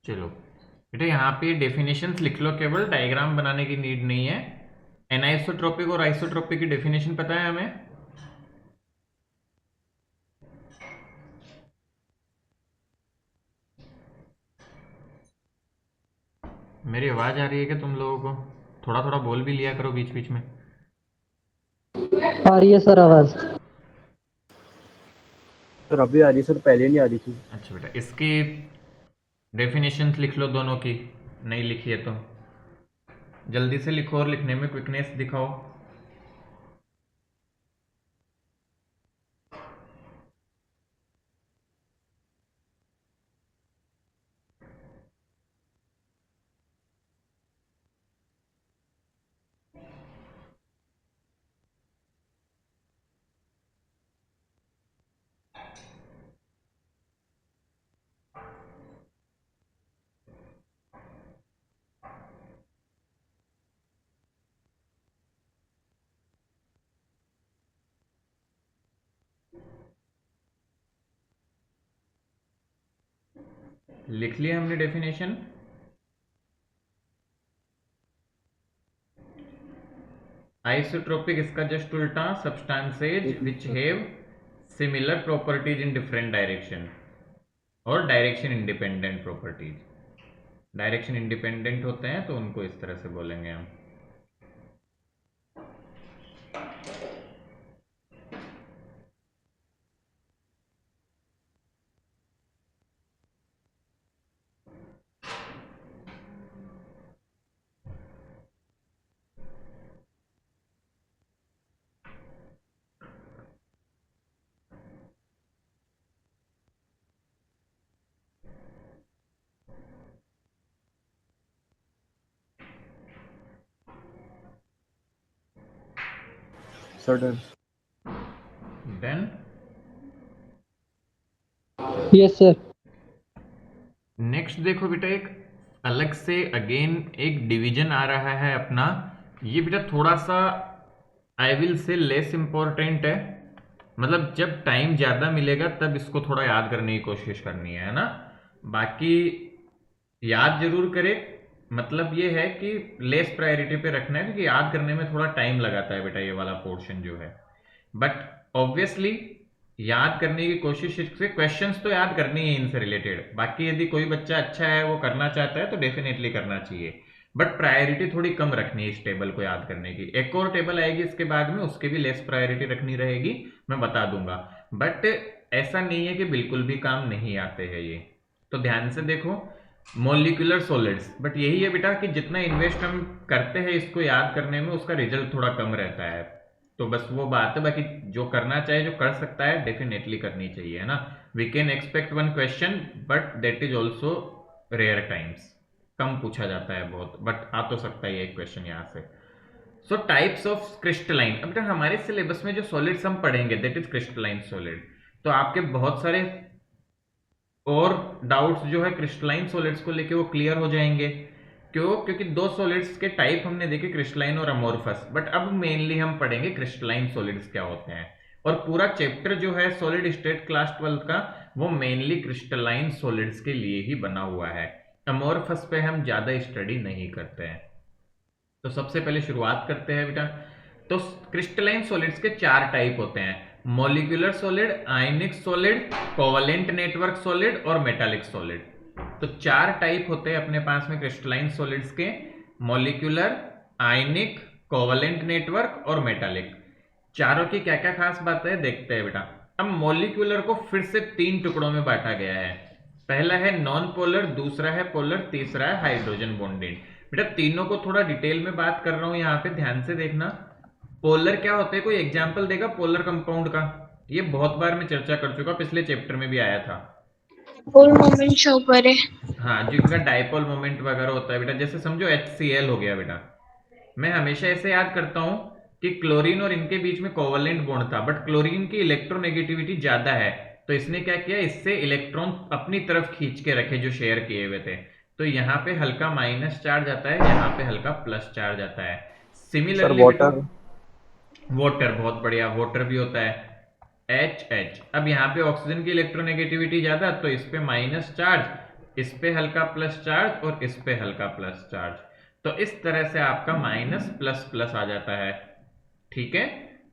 S2: चलो बेटा यहाँ पे डेफिनेशंस लिख लो, केवल डायग्राम बनाने की नीड नहीं है। एनाइसोट्रोपिक और आइसोट्रोपिक की डेफिनेशन पता है हमें? मेरी आवाज आ रही है क्या तुम लोगों को? थोड़ा थोड़ा बोल भी लिया करो बीच बीच में।
S4: आ रही है सर आवाज।
S1: सर अभी आ रही है सर, पहले नहीं आ रही थी।
S2: अच्छा बेटा, इसकी डेफिनेशंस लिख लो दोनों की, नहीं लिखी है तो जल्दी से लिखो और लिखने में क्विकनेस दिखाओ। लिख लिया हमने डेफिनेशन? आइसोट्रोपिक इसका जस्ट उल्टा, substances which have similar properties in different direction, और direction independent properties. Direction independent होते हैं तो उनको इस तरह से बोलेंगे हम।
S1: Sir done.
S2: Then
S4: yes sir.
S2: Next देखो बेटा, एक अलग से अगेन एक डिवीजन आ रहा है अपना। ये बेटा थोड़ा सा I will say less important है, मतलब जब टाइम ज्यादा मिलेगा तब इसको थोड़ा याद करने की कोशिश करनी है ना। बाकी याद जरूर करे, मतलब ये है कि लेस प्रायोरिटी पे रखना है, क्योंकि याद करने में थोड़ा टाइम लगाता है बेटा ये वाला पोर्शन जो है। बट ऑब्वियसली याद करने की कोशिश, इससे क्वेश्चंस तो याद करनी है इनसे रिलेटेड। बाकी यदि कोई बच्चा अच्छा है, वो करना चाहता है तो डेफिनेटली करना चाहिए, बट प्रायोरिटी थोड़ी कम रखनी है इस टेबल को याद करने की। एक और टेबल आएगी इसके बाद में, उसकी भी लेस प्रायोरिटी रखनी रहेगी, मैं बता दूंगा। बट ऐसा नहीं है कि बिल्कुल भी काम नहीं आते हैं ये, तो ध्यान से देखो। मोलिकुलर सॉलिड्स, बट यही है बेटा कि जितना इन्वेस्ट हम करते हैं इसको याद करने में, उसका रिजल्ट थोड़ा कम रहता है। तो बस वो बात है। बाकी जो करना चाहे, जो कर सकता है, डेफिनेटली करनी चाहिए, है ना। We can expect one question, but that is also rare times, कम पूछा जाता है बहुत, बट आ तो सकता है एक क्वेश्चन यहाँ से। सो टाइप्स ऑफ क्रिस्टलाइन, अब बेटा हमारे सिलेबस में जो सॉलिड्स हम पढ़ेंगे दैट इज क्रिस्टलाइन सॉलिड। तो आपके बहुत सारे और डाउट्स जो है क्रिस्टलाइन सॉलिड्स को लेके वो क्लियर हो जाएंगे। क्यों? क्योंकि दो सॉलिड्स के टाइप हमने देखे, क्रिस्टलाइन और अमोर्फस। बट अब मेनली हम पढ़ेंगे क्रिस्टलाइन सॉलिड्स क्या होते हैं, और पूरा चैप्टर जो है सॉलिड स्टेट क्लास 12 का, वो मेनली क्रिस्टलाइन सॉलिड्स के लिए ही बना हुआ है। अमोर्फस पे हम ज्यादा स्टडी नहीं करते हैं। तो सबसे पहले शुरुआत करते हैं बेटा। तो क्रिस्टलाइन सॉलिड्स के चार टाइप होते हैं, मॉलिक्यूलर सॉलिड, आयनिक सॉलिड, कोवलेंट नेटवर्क सॉलिड और मेटालिक सॉलिड। तो चार टाइप होते हैं अपने पास में क्रिस्टलाइन सॉलिड्स के, मॉलिक्यूलर, आयनिक, कोवलेंट नेटवर्क और मेटालिक। चारों की क्या क्या खास बात है देखते हैं बेटा। अब मॉलिक्यूलर को फिर से तीन टुकड़ों में बांटा गया है। पहला है नॉन पोलर, दूसरा है पोलर, तीसरा है हाइड्रोजन बॉन्डेड। बेटा तीनों को थोड़ा डिटेल में बात कर रहा हूं यहाँ पे, ध्यान से देखना। पोलर क्या होते हैं, कोई एग्जाम्पल देगा पोलर कंपाउंड का? ये बहुत बार मैं चर्चा कर चुका, पिछले चैप्टर में भी आया था।
S3: पोल मोमेंट शो करे।
S2: हाँ, जिनका डायपोल मोमेंट वगैरह होता है बेटा, जैसे समझो HCl हो गया बेटा। मैं हमेशा ऐसे याद करता हूं कि क्लोरीन और इनके बीच में कोवलेंट बॉन्ड था, बट क्लोरीन की इलेक्ट्रोनेगेटिविटी ज्यादा है, तो इसने क्या किया, इससे इलेक्ट्रॉन अपनी तरफ खींच के रखे जो शेयर किए हुए थे। तो यहाँ पे हल्का माइनस चार्ज आता है, यहाँ पे हल्का प्लस चार्ज आता है। सिमिलरली वाटर, बहुत बढ़िया, वाटर भी होता है HH। अब यहाँ पे ऑक्सीजन की इलेक्ट्रोनेगेटिविटी ज्यादा, तो इस पे माइनस चार्ज, इस पे हल्का प्लस चार्ज और इस पे हल्का प्लस चार्ज। तो इस तरह से आपका माइनस प्लस प्लस आ जाता है। ठीक है,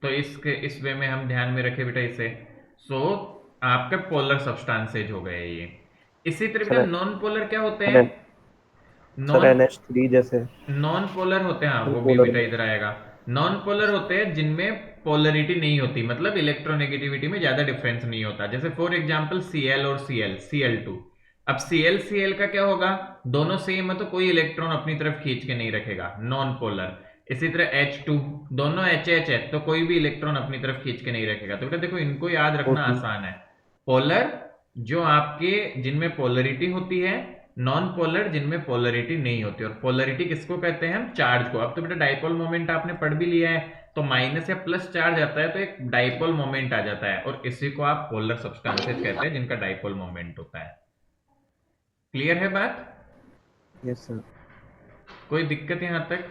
S2: तो इस वे में हम ध्यान में रखें बेटा इसे। सो आपके पोलर सब्सटेंसेज हो गए ये। इसी तरह बेटा
S1: सर
S2: नॉन पोलर क्या होते हैं?
S1: सर सर
S2: नॉन
S1: NH3 जैसे
S2: नॉन पोलर होते हैं, हाँ वो भी
S1: पोलर
S2: बेटा इधर आएगा। नॉन पोलर होते हैं जिनमें पोलरिटी नहीं होती, मतलब इलेक्ट्रोनेगेटिविटी में ज्यादा डिफरेंस नहीं होता। जैसे फॉर एग्जांपल Cl और Cl, Cl2। अब Cl का क्या होगा? दोनों सेम है तो कोई इलेक्ट्रॉन अपनी तरफ खींच के नहीं रखेगा, नॉन पोलर। इसी तरह H2, दोनों HH है तो कोई भी इलेक्ट्रॉन अपनी तरफ खींच के नहीं रखेगा। तो बेटा देखो इनको याद रखना
S1: O2
S2: आसान है। पोलर जो आपके जिनमें पोलरिटी होती है, नॉन पोलर जिनमें पोलरिटी नहीं होती। और पोलरिटी किसको कहते हैं? हम चार्ज को। अब तो बेटा डाइपोल मोमेंट आपने पढ़ भी लिया है, तो माइनस या प्लस चार्ज आता है तो एक डाइपोल मोमेंट आ जाता है, और इसी को आप पोलर सब्सटेंसेज कहते हैं जिनका डाइपोल मोमेंट होता है। क्लियर है बात?
S1: Yes sir.
S2: कोई दिक्कत यहां तक?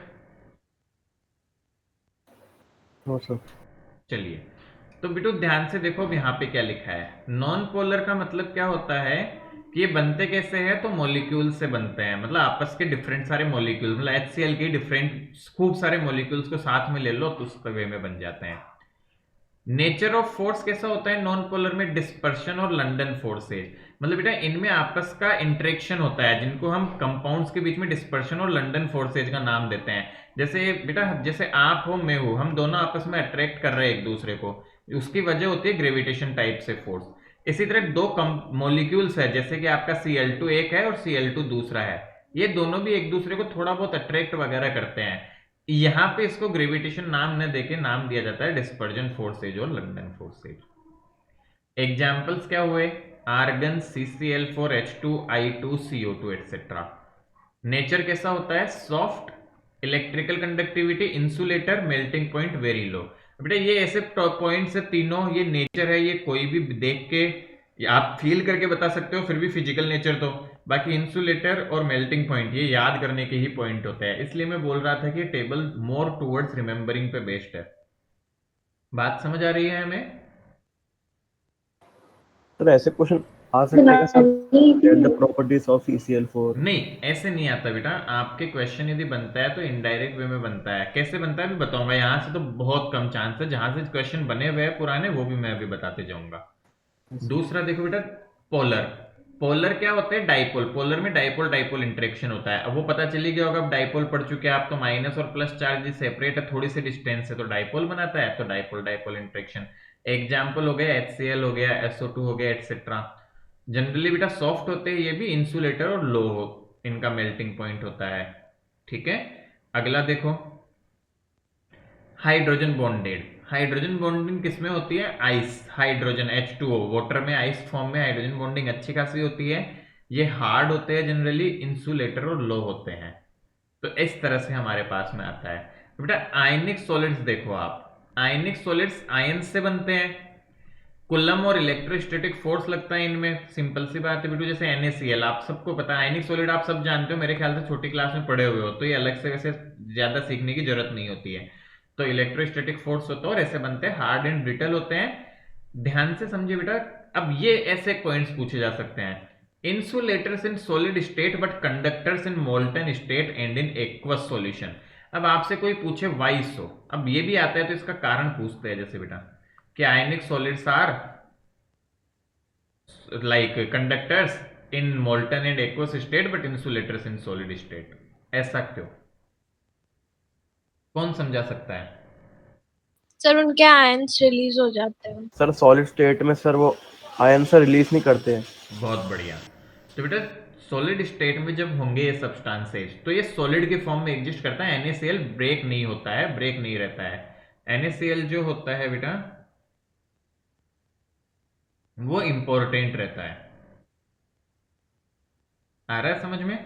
S1: No sir.
S2: चलिए, तो बेटू ध्यान से देखो अब यहाँ पे क्या लिखा है। नॉन पोलर का मतलब क्या होता है कि ये बनते कैसे हैं? तो मॉलिक्यूल से बनते हैं, मतलब आपस के डिफरेंट सारे मॉलिक्यूल, मतलब HCl के डिफरेंट खूब सारे मॉलिक्यूल्स को साथ में ले लो तो उस वे में बन जाते हैं। नेचर ऑफ फोर्स कैसा होता है नॉन पोलर में? डिस्पर्शन और लंडन फोर्सेज। मतलब बेटा इनमें आपस का इंटरेक्शन होता है, जिनको हम कंपाउंड्स के बीच में डिस्पर्शन और लंडन फोर्सेज का नाम देते हैं। जैसे बेटा जैसे आप हो मैं हूं, हम दोनों आपस में अट्रैक्ट कर रहे हैं एक दूसरे को, उसकी वजह होती है ग्रेविटेशन टाइप से फोर्स। इसी तरह दो मॉलिक्यूल्स है, जैसे कि आपका Cl2 एक है और Cl2 दूसरा है, ये दोनों भी एक दूसरे को थोड़ा बहुत अट्रैक्ट वगैरह करते हैं। यहां पे इसको ग्रेविटेशन नाम न देके नाम दिया जाता है डिस्पर्जन फोर्सेज और लंडन फोर्सेज। एग्जाम्पल्स क्या हुए? Argon, CCl4H2, I2, CO2 etcetera. Nature कैसा होता है? Soft, electrical conductivity, insulator, melting point very low. बेटा ये ऐसे पॉइंट्स है तीनों, ये नेचर है, ये कोई भी देख के आप फील करके बता सकते हो, फिर भी फिजिकल नेचर तो। बाकी इंसुलेटर और मेल्टिंग पॉइंट ये याद करने के ही पॉइंट होते हैं, इसलिए मैं बोल रहा था कि टेबल मोर टूवर्ड्स रिमेंबरिंग पे बेस्ड है। बात समझ आ रही है हमें?
S1: सर ऐसे क्वेश्चन आ सकते हैं sir, the properties of CCl4।
S2: नहीं ऐसे नहीं आता बेटा। आपके क्वेश्चन यदि बनता है तो इनडायरेक्ट वे में बनता है। कैसे बनता है अभी बताऊंगा। यहाँ से तो बहुत कम चांस है, जहां से क्वेश्चन बने हुए हैं पुराने वो भी मैं अभी बताते जाऊंगा। दूसरा देखो बेटा, पोलर। पोलर क्या होता है? डाइपोल। पोलर में डाइपोल डाइपोल इंटरेक्शन होता है। अब वो पता चली गया होगा, अब डाइपोल पढ़ चुके हैं आप, तो माइनस और प्लस चार्ज सेपरेट है, थोड़ी सी डिस्टेंस है तो डाइपोल बनाता है, तो डाइपोल डाइपोल इंटरेक्शन। एग्जाम्पल हो गया HCl हो गया, SO2 हो गया एक्सेट्रा। जनरली बेटा सॉफ्ट होते हैं ये भी, इंसुलेटर और लो इनका मेल्टिंग पॉइंट होता है। ठीक है, अगला देखो, हाइड्रोजन बॉन्डेड। हाइड्रोजन बॉन्डिंग किसमें होती है? आइस, हाइड्रोजन H2O, वाटर में आइस फॉर्म में हाइड्रोजन बॉन्डिंग अच्छी खासी होती है। ये हार्ड होते हैं जनरली, इंसुलेटर और लो होते हैं। तो इस तरह से हमारे पास में आता है। तो बेटा आयनिक सॉलिड्स देखो आप, आयनिक सॉलिड्स आयन से बनते हैं। कुलम और इलेक्ट्रोस्टैटिक फोर्स लगता है इनमें, सिंपल सी बात है बेटू। जैसे NaCl आप सबको पता है, आयनिक सॉलिड आप सब जानते हो, मेरे ख्याल से छोटी क्लास में पढ़े हुए हो, तो ये अलग से वैसे ज्यादा सीखने की जरूरत नहीं होती है। तो इलेक्ट्रोस्टैटिक फोर्स होता है और ऐसे बनते हैं, हार्ड एंड ब्रिटल होते हैं। ध्यान से समझिए बेटा। अब ये ऐसे पॉइंट्स पूछे जा सकते हैं, insulators in solid state but conductors in molten state and in aqueous solution. अब आपसे कोई पूछे वाई सो, अब ये भी आता है तो इसका कारण पूछते हैं। जैसे बेटा कि ionic solids are like conductors in molten and aqueous state but insulators in solid state, ऐसा क्यों? कौन समझा सकता है?
S3: सर उनके आयंस रिलीज हो जाते हैं।
S1: सर सॉलिड स्टेट में सर वो आयन से रिलीज नहीं करते हैं।
S2: बहुत बढ़िया। तो बेटा सॉलिड स्टेट में जब होंगे ये सब्सटेंसेज तो ये सॉलिड के फॉर्म में एग्जिस्ट करता है। NaCl ब्रेक नहीं होता है, ब्रेक नहीं रहता है। NaCl जो होता है बेटा वो इंपॉर्टेंट रहता है। आ रहा है समझ में?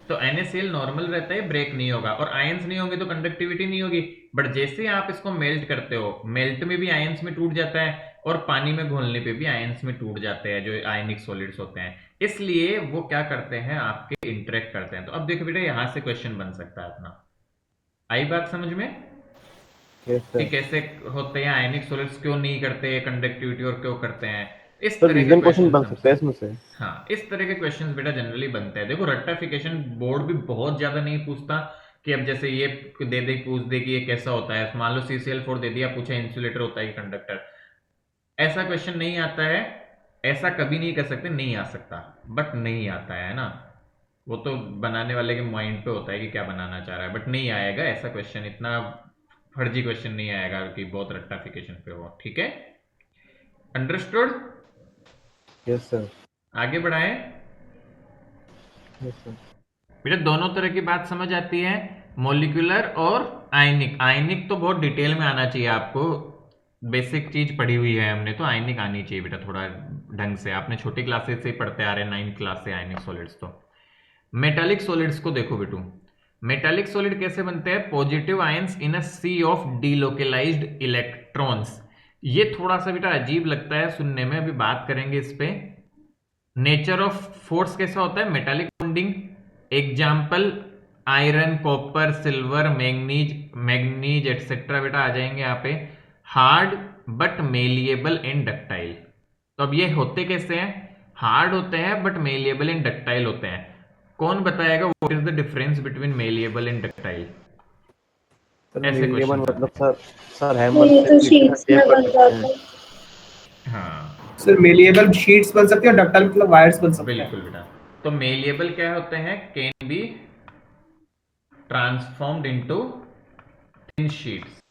S2: तो NaCl नॉर्मल रहता है, ब्रेक नहीं होगा, और आयंस नहीं होंगे तो कंडक्टिविटी नहीं होगी। बट जैसे आप इसको मेल्ट करते हो, मेल्ट में भी आयंस में टूट जाता है और पानी में घोलने पे भी आयंस में टूट जाते हैं जो आयनिक सॉलिड्स होते हैं। इसलिए वो क्या करते हैं, आपके इंटरेक्ट करते हैं। तो अब देखो बेटा यहां से क्वेश्चन बन सकता है अपना। आई बात समझ में
S1: यस
S2: कि
S1: सर।
S2: कैसे होते हैं आयनिक सॉलिड्स, क्यों नहीं करते कंडक्टिविटी और क्यों करते हैं? इस
S1: तो
S2: तरह के
S1: रीजन क्वेश्चन
S2: क्वेश्चन
S1: बन सकता है इसमें से।
S2: हाँ, इस तरह के क्वेश्चंस बेटा जनरली बनते हैं। देखो रट्टाफिकेशन बोर्ड भी बहुत ज्यादा नहीं पूछता कि अब जैसे ये दे दे पूछ दे कि ये कैसा होता है, मान लो CCl4 दे दिया, पूछा इंसुलेटर होता है कि कंडक्टर, ऐसा क्वेश्चन नहीं आता है। ऐसा कभी नहीं कर सकते, नहीं आ सकता, बट नहीं आता है ना, वो तो बनाने वाले के माइंड पे होता है कि क्या बनाना चाह रहा है, बट नहीं आएगा ऐसा क्वेश्चन, इतना फर्जी क्वेश्चन नहीं आएगा कि बहुत रट्टाफिकेशन पे हो। ठीक है, अंडरस्टूड।
S1: Yes sir.
S2: आगे बढ़ाएं।
S1: Yes sir.
S2: बेटा दोनों तरह की बात समझ आती है, मॉलिक्यूलर और आयनिक। आयनिक तो बहुत डिटेल में आना चाहिए आपको, बेसिक चीज पढ़ी हुई है हमने, तो आयनिक आनी चाहिए बेटा थोड़ा ढंग से, आपने छोटी क्लासेस से ही पढ़ते आ रहे हैं, 9th क्लास से आयनिक सॉलिड्स। तो मेटालिक सॉलिड्स को देखो बेटू, मेटालिक सॉलिड कैसे बनते हैं? Positive ions in a sea of delocalised electrons. ये थोड़ा सा बेटा अजीब लगता है सुनने में, अभी बात करेंगे इस पे। नेचर ऑफ फोर्स कैसा होता है? Metallic bonding. Example iron, copper, silver, manganese etcetera बेटा आ जाएंगे यहाँ पे। Hard but malleable and ductile. तो अब ये होते कैसे हैं? हार्ड होते हैं बट मेलिएबल एंड डक्टाइल होते हैं। कौन बताएगा what is the difference between malleable and ductile?
S1: Sir
S2: ऐसे
S1: मेलिएबल
S2: क्वेश्चन
S1: मतलब सर
S6: तो
S1: हैमर
S6: ये
S1: से
S6: तो
S1: शीट
S6: शीट्स
S1: टेप
S6: में
S1: कर
S6: बन
S1: सकते
S6: जाता
S1: हैं।
S6: है।
S2: हाँ
S5: सर मेलिएबल शीट्स बन सकती है और डक्टाइल मतलब वायर्स बन सकते हैं।
S2: बिल्कुल बेटा। तो मेलिएबल क्या होते हैं? Can be transformed into thin sheets.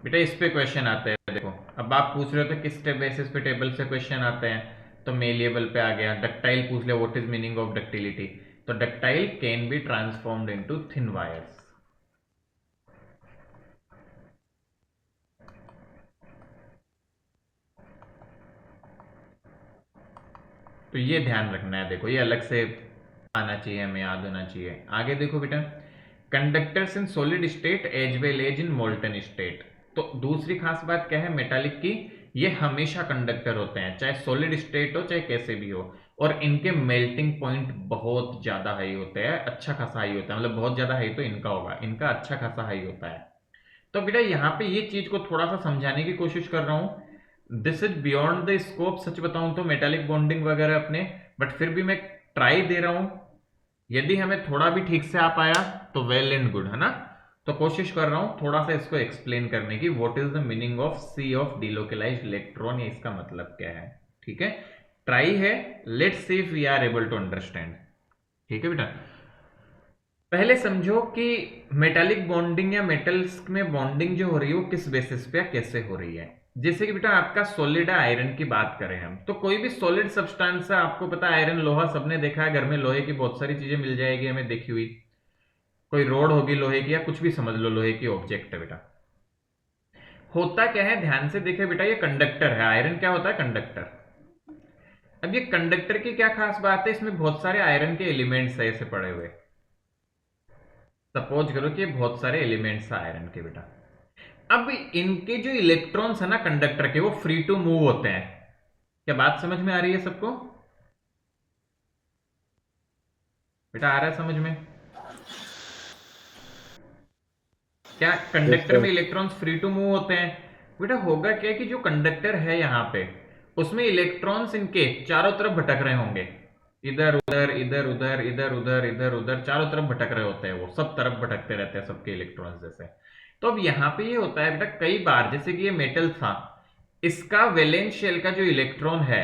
S2: बेटा इस पे क्वेश्चन आते हैं, देखो अब आप पूछ रहे हो तो किस बेसिस पे टेबल से क्वेश्चन आते हैं, तो मेलिएबल पे आ गया। डक्टाइल पूछ लिया, what is meaning of ductility, तो ductile can be transformed into thin wires. तो ये ध्यान रखना है, देखो ये अलग से आना चाहिए, हमें याद होना चाहिए। आगे देखो बेटा, conductors in solid state as well as in molten state. तो दूसरी खास बात क्या है मेटालिक की? ये हमेशा कंडक्टर होते हैं, चाहे सॉलिड स्टेट हो चाहे कैसे भी हो, और इनके मेल्टिंग पॉइंट बहुत ज्यादा हाई होते हैं, अच्छा खासा हाई होता है, मतलब बहुत ज्यादा हाई तो इनका होगा, इनका अच्छा खासा हाई होता है। तो बेटा यहाँ पे ये चीज को थोड़ा सा समझाने की कोशिश कर रहा हूं, this is beyond the scope, सच बताऊं तो मेटालिक बॉन्डिंग वगैरह अपने, बट फिर भी मैं ट्राई दे रहा हूं, यदि हमें थोड़ा भी ठीक से आ पाया तो वेल एंड गुड, है ना। तो कोशिश कर रहा हूं थोड़ा सा इसको एक्सप्लेन करने की, what is the meaning of sea of delocalized electron, या इसका मतलब क्या है। ठीक है, ट्राई है, let's see if we are able to understand. ठीक है बेटा, पहले समझो कि मेटालिक बॉन्डिंग या मेटल्स में बॉन्डिंग जो हो रही है वो किस बेसिस पे या कैसे हो रही है। जैसे कि बेटा आपका सॉलिड है, आयरन की बात करें हम, तो कोई भी सॉलिड सब्सटेंस है, आपको पता है आयरन, लोहा, सबने देखा है घर में, लोहे की बहुत सारी चीजें मिल जाएगी हमें देखी हुई, कोई रोड होगी लोहे की, या कुछ भी समझ लो लोहे की ऑब्जेक्ट है बेटा। होता क्या है, ध्यान से देखे बेटा, ये कंडक्टर है, आयरन क्या होता है? कंडक्टर। अब ये कंडक्टर की क्या खास बात है? इसमें बहुत सारे आयरन के एलिमेंट्स है ऐसे पड़े हुए, सपोज करो कि बहुत सारे एलिमेंट्स है आयरन के बेटा। अब इनके जो इलेक्ट्रॉन्स है ना कंडक्टर के, वो फ्री टू मूव होते हैं। क्या बात समझ में आ रही है सबको? बेटा आ रहा है समझ में? क्या कंडक्टर में इलेक्ट्रॉन्स फ्री टू मूव होते हैं? बेटा होगा क्या कि जो कंडक्टर है यहां पे, उसमें इलेक्ट्रॉन्स इनके चारों तरफ भटक रहे होंगे, इधर उधर इधर उधर इधर उधर इधर उधर, चारों तरफ भटक रहे होते हैं, वो सब तरफ भटकते रहते हैं सबके इलेक्ट्रॉन्स जैसे। तो अब यहाँ पे ये होता है बेटा, कई बार जैसे कि ये मेटल था, इसका वैलेंस शेल का जो इलेक्ट्रॉन है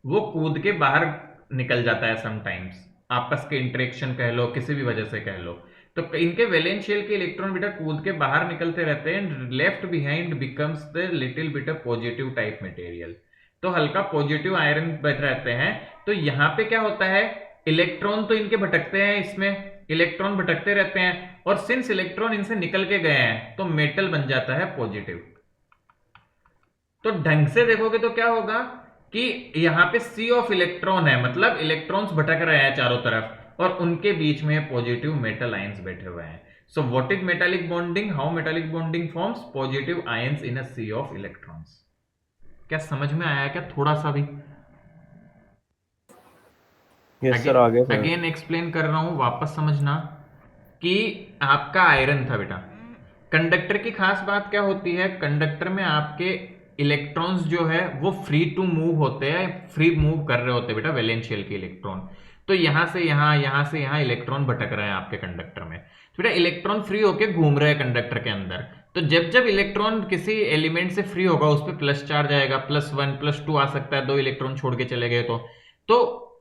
S2: वो कूद के बाहर निकल जाता है समटाइम्स, आपस के इंटरेक्शन कह लो, किसी भी वजह से कह लो, तो इनके वैलेंस शेल के इलेक्ट्रॉन बेटा कूद के बाहर निकलते रहते हैं, left behind becomes the little bit of positive type material, तो हल्का पॉजिटिव आयरन बच रहते हैं। तो यहाँ पे क्या होता है, इलेक्ट्रॉन तो इनके भटकते हैं, इसमें इलेक्ट्रॉन भटकते रहते हैं, और सिंस इलेक्ट्रॉन इनसे निकल के गए हैं तो मेटल बन जाता है पॉजिटिव। तो ढंग से देखोगे तो क्या होगा कि यहां पे सी ऑफ इलेक्ट्रॉन है, मतलब इलेक्ट्रॉन्स भटक रहे हैं चारों तरफ, और उनके बीच में पॉजिटिव मेटल आयंस बैठे हुए हैं। So what is metallic bonding, how metallic bonding forms? Positive ions in a sea of electrons. क्या समझ में आया क्या थोड़ा सा भी?
S1: यस सर, आगे सर।
S2: अगेन एक्सप्लेन कर रहा हूं, वापस समझना कि आपका आयरन था बेटा, कंडक्टर की खास बात क्या होती है, कंडक्टर में आपके इलेक्ट्रॉन्स जो है वो फ्री टू मूव होते हैं, फ्री मूव कर रहे होते हैं बेटा वैलेंस शेल के इलेक्ट्रॉन। तो यहां से यहां इलेक्ट्रॉन भटक रहे हैं आपके कंडक्टर में, तो बेटा इलेक्ट्रॉन फ्री होके घूम रहे हैं कंडक्टर के अंदर। तो जब जब इलेक्ट्रॉन किसी एलिमेंट से फ्री होगा उस पर प्लस चार्ज आएगा, +1 +2 आ सकता है, 2 इलेक्ट्रॉन छोड़ के चले गए तो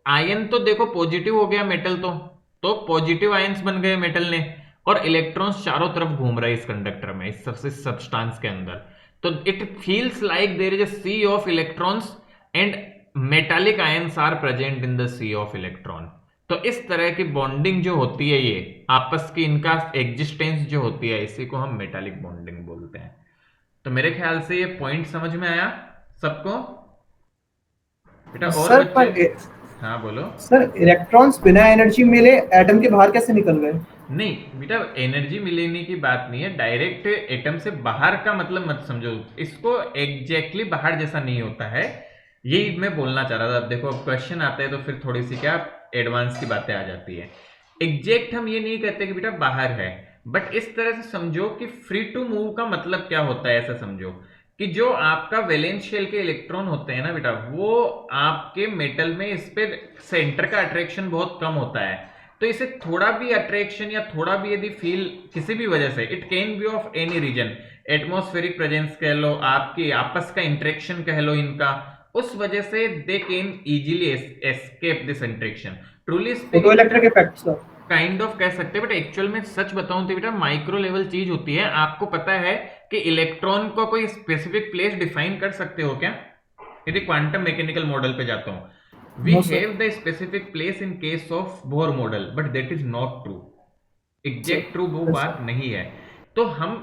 S2: आयन तो देखो पॉजिटिव हो गया मेटल, तो पॉजिटिव आयंस बन गए मेटल ने, और इलेक्ट्रॉन्स चारों तरफ घूम रहे हैं इस कंडक्टर में, इस सब्सटेंस के अंदर। तो it feels like there is a sea of electrons and metallic ions are present in the sea of electron. तो इस तरह की बॉन्डिंग जो होती है, ये आपस की इनका एग्जिस्टेंस जो होती है, इसी को हम मेटालिक बॉन्डिंग बोलते हैं। तो मेरे ख्याल से ये पॉइंट समझ में आया सबको बेटा? और
S5: सर
S2: बच्चे? हाँ बोलो
S5: सर, इलेक्ट्रॉन्स बिना एनर्जी मिले एटम के बाहर कैसे निकल गए?
S2: नहीं बेटा, एनर्जी मिलने की बात नहीं है, डायरेक्ट एटम से बाहर का मतलब मत समझो इसको, एग्जैक्टली बाहर जैसा नहीं होता है, यही मैं बोलना चाह रहा था। देखो अब क्वेश्चन आता है तो फिर थोड़ी सी क्या एडवांस की बातें आ जाती है। एग्जैक्ट हम ये नहीं कहते कि बेटा बाहर है, बट इस तरह से समझो कि फ्री टू मूव का मतलब क्या होता है, ऐसा समझो कि जो आपका वैलेंस शेल के इलेक्ट्रॉन होते हैं ना बेटा, वो आपके मेटल में इस पे सेंटर का अट्रैक्शन बहुत कम होता है, तो इसे थोड़ा भी अट्रैक्शन या थोड़ा भी यदि फील किसी भी वजह से, it can be of any reason, atmospheric presence कह लो, आपकी आपस का इंटरेक्शन कह लो इनका, उस वजह से they can easily escape this interaction. Truly
S5: photo electric effect sir,
S2: kind of कह सकते हैं, बट एक्चुअल में सच बताऊं तो बेटा माइक्रो लेवल चीज होती है। आपको पता है कि इलेक्ट्रॉन को कोई स्पेसिफिक प्लेस डिफाइन कर सकते हो क्या? यदि क्वांटम मैकेनिकल मॉडल पे जाता हूं, we have the specific place in case of Bohr model, but that is not true, exact true वो बात नहीं है। तो हम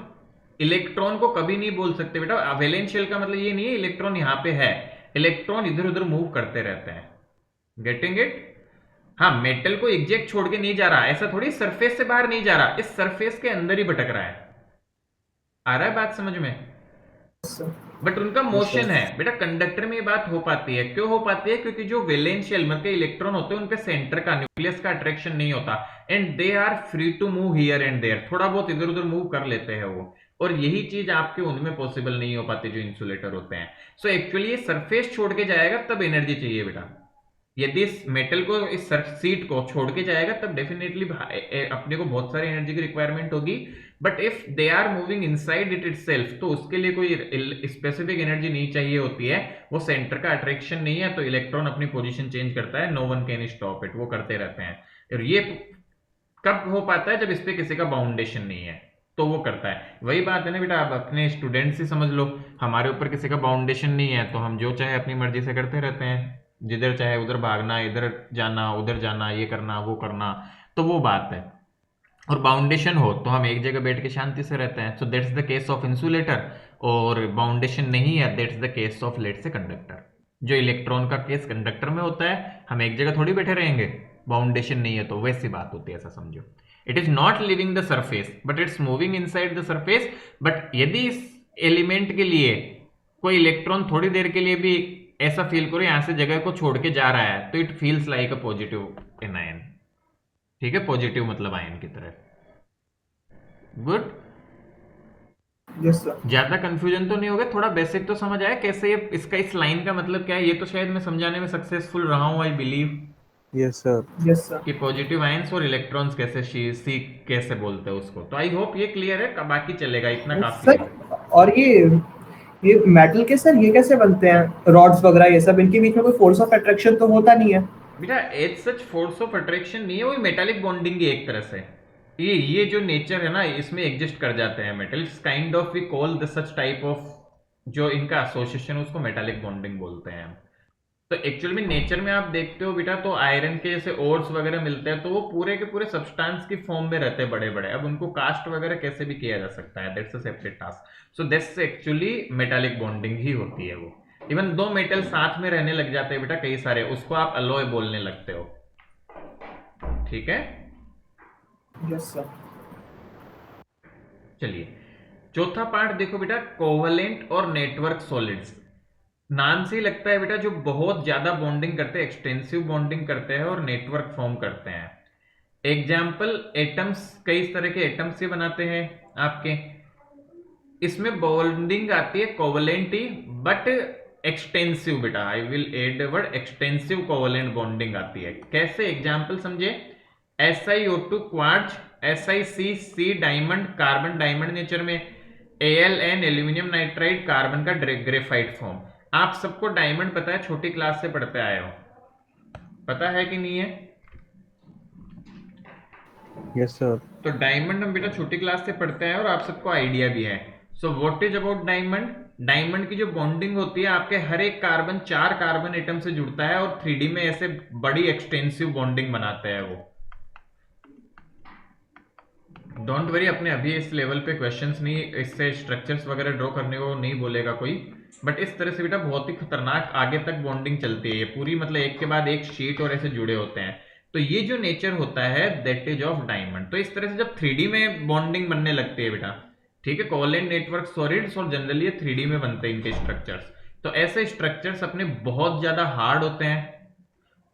S2: इलेक्ट्रॉन को कभी नहीं बोल सकते बेटा वैलेंस शेल का मतलब ये नहीं है इलेक्ट्रॉन यहां पे है, इलेक्ट्रॉन इधर उधर मूव करते रहते हैं, गेटिंग इट? हाँ, मेटल को एग्जैक्ट छोड़ के नहीं जा रहा, ऐसा थोड़ी सरफेस से बाहर नहीं जा रहा, इस सरफेस के अंदर ही भटक रहा है। आ रहा है बात समझ में? बट उनका मोशन है बेटा, कंडक्टर में ये बात हो पाती है। क्यों हो पाती है? क्योंकि जो वैलेंस शेल में के इलेक्ट्रॉन होते हैं उनके सेंटर का, न्यूक्लियस का अट्रैक्शन नहीं होता, and they are free to move here and there, थोड़ा बहुत इधर उधर मूव कर लेते हैं वो, और यही चीज आपके उनमें पॉसिबल नहीं हो पाती जो इंसुलेटर होते हैं। सो एक्चुअली ये सरफेस छोड़ के जाएगा तब एनर्जी चाहिए बेटा, यदि इस मेटल को, इस सीट को छोड़ के जाएगा तब डेफिनेटली अपने को बहुत सारी एनर्जी की रिक्वायरमेंट होगी, but if they are moving inside it itself तो उसके लिए कोई स्पेसिफिक एनर्जी नहीं चाहिए होती है, वो सेंटर का अट्रैक्शन नहीं है, तो इलेक्ट्रॉन अपनी पोजीशन चेंज करता है, no one can stop it, वो करते रहते हैं। और ये कब हो पाता है? जब इस पे किसी का बाउंडेशन नहीं है, तो वो करता है। वही बात है ना बेटा, आप अपने स्टूडेंट से समझ लो, हमारे ऊपर किसी का बाउंडेशन नहीं है तो हम जो चाहे अपनी मर्जी से करते रहते हैं, जिधर चाहे उधर भागना, इधर जाना उधर जाना, ये करना वो करना, तो वो बात है। और बाउंडेशन हो तो हम एक जगह बैठ के शांति से रहते हैं, so that's the case of insulator. और बाउंडेशन नहीं है, that's the case of let's say conductor. जो इलेक्ट्रॉन का केस कंडक्टर में होता है, हम एक जगह थोड़ी बैठे रहेंगे, बाउंडेशन नहीं है तो वैसी बात होती है, ऐसा समझो। It is not living the surface but it's moving inside the surface. But यदि इस एलिमेंट के लिए कोई इलेक्ट्रॉन थोड़ी देर के लिए भी ऐसा फील करो यहां से जगह को छोड़ के जा रहा है, तो it feels like a positive in ion. ठीक है, पॉजिटिव मतलब आयन की तरह। Good,
S5: yes sir.
S2: ज्यादा कंफ्यूजन तो नहीं हो गया? थोड़ा बेसिक तो समझ आया कैसे ये, इसका इस लाइन का मतलब क्या है? ये तो शायद मैं समझाने में सक्सेसफुल रहा हूं, I believe.
S1: Yes sir.
S5: Yes sir.
S2: कि पॉजिटिव आयंस और इलेक्ट्रॉन्स कैसे सी कैसे बोलते हैं उसको, तो आई होप ये क्लियर है, बाकी चलेगा, इतना काफी है।
S5: सर और ये मेटल के सर ये कैसे बनते हैं, रॉड्स वगैरह ये सब, इनके बीच में कोई फोर्स ऑफ अट्रैक्शन तो होता नहीं है?
S2: बेटा as such force of attraction नहीं है, वो मेटालिक बॉन्डिंग की एक तरह से ये जो नेचर है ना, इसमें एग्जिस्ट कर जाते हैं metal, kind of we call the such type of जो इनका एसोसिएशन उसको मेटालिक बॉन्डिंग बोलते हैं। तो एक्चुअल में नेचर में आप देखते हो बेटा, तो आयरन के जैसे ओर्स वगैरह मिलते हैं तो वो पूरे के पूरे सब्सटेंस की फॉर्म में रहते हैं बड़े बड़े, अब उनको कास्ट वगैरह कैसे भी किया जा सकता है, that's a separate task. So that's actually metallic bonding ही होती है वो। इवन दो मेटल साथ में रहने लग जाते हैं बेटा कई सारे, उसको आप अलॉय बोलने लगते हो। ठीक है,
S5: यस सर।
S2: चलिए चौथा पार्ट देखो बेटा, कोवलेंट और नेटवर्क सॉलिड्स। नाम से ही लगता है बेटा जो बहुत ज्यादा बॉन्डिंग करते हैं, एक्सटेंसिव बॉन्डिंग करते हैं और नेटवर्क फॉर्म करते हैं। एग्जाम्पल, एटम्स, कई तरह के एटम्स से बनाते हैं आपके, इसमें बॉन्डिंग आती है कोवलेंट ही, बट एक्सटेंसिव बेटा, I will add word extensive covalent bonding आती है। कैसे, एग्जांपल समझे, SiO2 quartz, SiC diamond, carbon diamond nature में, AlN एल्यूमिनियम नाइट्राइड, कार्बन का ग्रेफाइट फॉर्म। आप सबको डायमंड पता है, छोटी क्लास से पढ़ते आए हो, पता है कि नहीं है?
S1: Yes sir.
S2: तो डायमंड हम बेटा छोटी क्लास से पढ़ते हैं और आप सबको आइडिया भी है। सो what is about diamond? Diamond की जो बॉन्डिंग होती है, आपके हर एक कार्बन 4 कार्बन एटम से जुड़ता है और 3D में ऐसे बड़ी एक्सटेंसिव बॉन्डिंग बनाते हैं वो। डोंट वरी, अपने अभी इस लेवल पे क्वेश्चंस नहीं, इससे स्ट्रक्चर्स वगैरह ड्रॉ करने को नहीं बोलेगा कोई, बट इस तरह से बेटा बहुत ही खतरनाक आगे तक बॉन्डिंग चलती है ये पूरी, मतलब एक के बाद एक शीट और ऐसे जुड़े होते हैं। तो ये जो नेचर होता है दैट इज ऑफ डायमंड। तो इस तरह से जब 3D में बॉन्डिंग बनने लगती है बेटा, ठीक है, कोवलेंट नेटवर्क सॉलिड्स और जनरली 3D में बनते हैं इनके स्ट्रक्चर्स। तो ऐसे स्ट्रक्चर्स अपने बहुत ज्यादा हार्ड होते हैं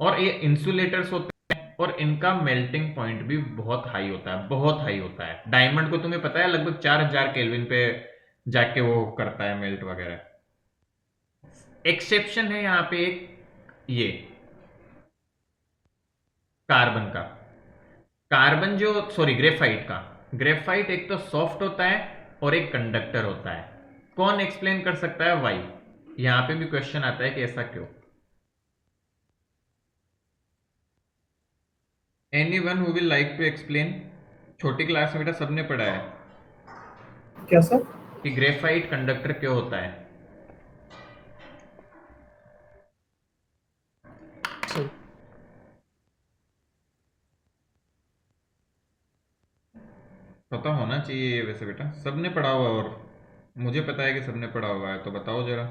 S2: और ये इंसुलेटर्स होते हैं और इनका मेल्टिंग पॉइंट भी बहुत हाई होता है, बहुत हाई होता है। डायमंड को तुम्हें पता है लगभग 4000 केल्विन पे जाके वो करता है मेल्ट वगैरह। एक्सेप्शन है यहां पे एक, ये कार्बन का, कार्बन जो सॉरी ग्रेफाइट का, ग्रेफाइट एक तो सॉफ्ट होता है और एक कंडक्टर होता है। कौन एक्सप्लेन कर सकता है वाई? यहां पे भी क्वेश्चन आता है कि ऐसा क्यों। Anyone who will like to explain? छोटी क्लास में बेटा सबने पढ़ा है
S5: क्या सर?
S2: कि ग्रेफाइट कंडक्टर क्यों होता है। पता होना चाहिए ये वैसे बेटा, सबने पढ़ा हुआ है और मुझे पता है कि सबने पढ़ा हुआ है, तो बताओ जरा।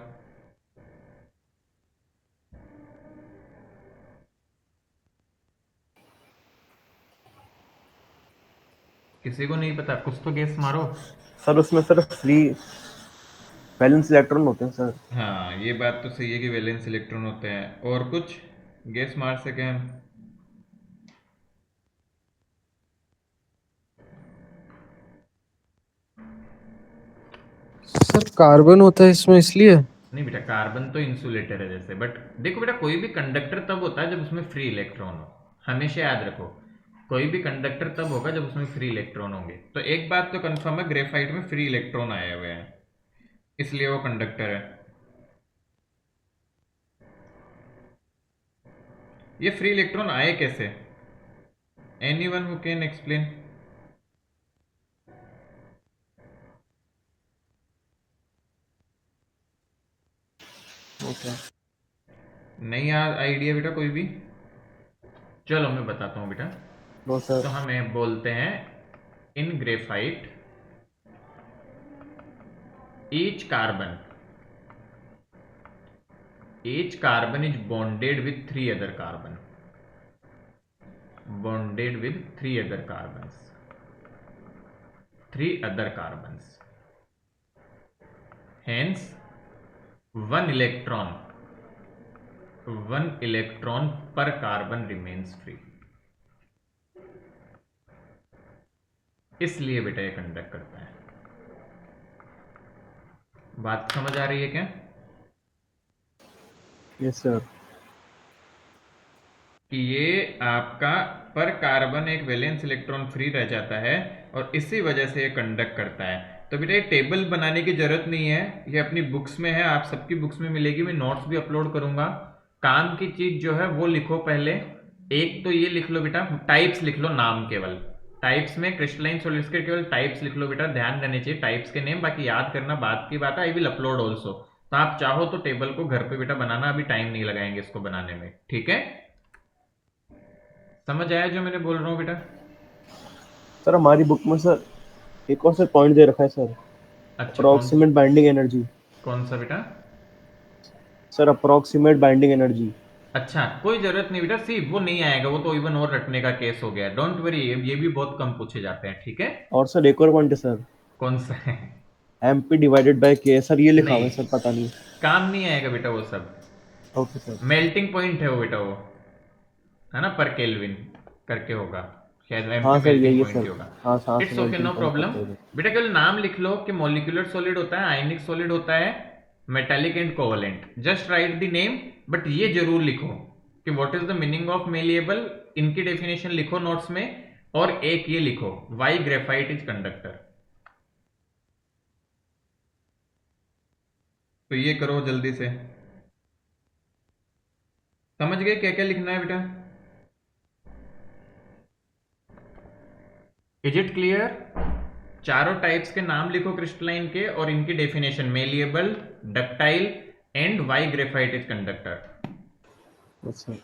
S2: किसी को नहीं पता? कुछ तो गेस मारो।
S1: सर उसमें सर फ्री वैलेंस इलेक्ट्रॉन होते हैं सर।
S2: हाँ ये बात तो सही है कि वैलेंस इलेक्ट्रॉन होते हैं। और कुछ गेस मार सके हम?
S4: सर कार्बन होता है इसमें इसलिए।
S2: नहीं बेटा, कार्बन तो इंसुलेटर है जैसे, बट देखो बेटा कोई भी कंडक्टर तब होता है जब उसमें फ्री इलेक्ट्रॉन हो, हमेशा याद रखो। कोई भी कंडक्टर तब होगा जब उसमें फ्री इलेक्ट्रॉन होंगे। तो एक बात तो कंफर्म है, ग्रेफाइट में फ्री इलेक्ट्रॉन आए हुए हैं, इसलिए वो कंडक्टर है। ये फ्री इलेक्ट्रॉन आए कैसे? Anyone who can explain? नहीं यार आइडिया बेटा कोई भी? चलो मैं बताता हूँ बेटा।
S1: No sir.
S2: तो हमें बोलते हैं in graphite each carbon is bonded with 3 other carbon, bonded with 3 other carbons, hence one electron per carbon remains free। इसलिए बेटा ये कंडक्ट करता है। बात समझ आ रही है क्या?
S1: Yes sir.
S2: कि ये आपका पर कार्बन एक वैलेंस इलेक्ट्रॉन फ्री रह जाता है और इसी वजह से ये कंडक्ट करता है। तो बेटा ये टेबल बनाने की जरूरत नहीं है, ये अपनी बुक्स में है, आप सबकी बुक्स में मिलेगी। मैं नोट्स भी अपलोड करूंगा। काम की चीज जो है वो लिखो पहले। एक तो ये लिख लो बेटा, टाइप्स लिख लो, नाम केवल टाइप्स में क्रिस्टलाइन सॉलिड्स के केवल टाइप्स लिख लो बेटा, ध्यान रहने चाहिए टाइप्स के नेम, बाकी याद करना बात की बात है। आई विल अपलोड ऑल्सो। तो आप चाहो तो टेबल को घर पे बेटा बनाना, अभी टाइम नहीं लगाएंगे इसको बनाने में, ठीक है? समझ आया जो मैंने बोल रहा हूँ बेटा?
S1: सर हमारी बुक में सर एक और सर पॉइंट दे रखा है सर,
S2: अच्छा
S1: अप्रोक्सीमेट बाइंडिंग एनर्जी।
S2: कौन सा बेटा?
S1: Sir approximate binding energy.
S2: अच्छा कोई जरूरत नहीं बेटा, सी वो नहीं आएगा, वो तो इवन और रटने का केस हो गया। डोंट वरी, ये भी बहुत कम पूछे जाते हैं, ठीक है?
S1: और सर एक और पॉइंट है सर,
S2: कौन सा है?
S1: MP divided by K। Sir ये लिखा हुआ है
S2: नहीं।
S1: सर, पता नहीं।
S2: काम नहीं आएगा बेटा वो सब।
S1: Okay sir.
S2: मेल्टिंग पॉइंट है वो बेटा, वो है ना, पर केल्विन करके होगा। शायद
S1: हाँ सर,
S2: मेल्टिंग
S1: यही है
S2: पॉइंट ही
S1: सर।
S2: होगा।
S1: हाँ हाँ
S2: it's
S1: sir,
S2: okay, no
S1: melting point
S2: problem.
S1: करते हैं।
S2: बेटा केवल नाम लिख लो कि मॉलिक्यूलर सॉलिड होता है, आयनिक सॉलिड होता है, metallic and covalent. Just right the name, but ये जरूर लिखो कि what is the meaning of malleable, इनकी डेफिनेशन लिखो नोट्स में। और एक ये लिखो, वाई ग्रेफाइट इज कंडक्टर। तो ये करो जल्दी से। समझ गए क्या क्या लिखना है बेटा? Is it clear? चारों टाइप्स के नाम लिखो क्रिस्टलाइन के और इनकी definition, malleable, ductile and why graphite is conductor.
S1: अच्छा।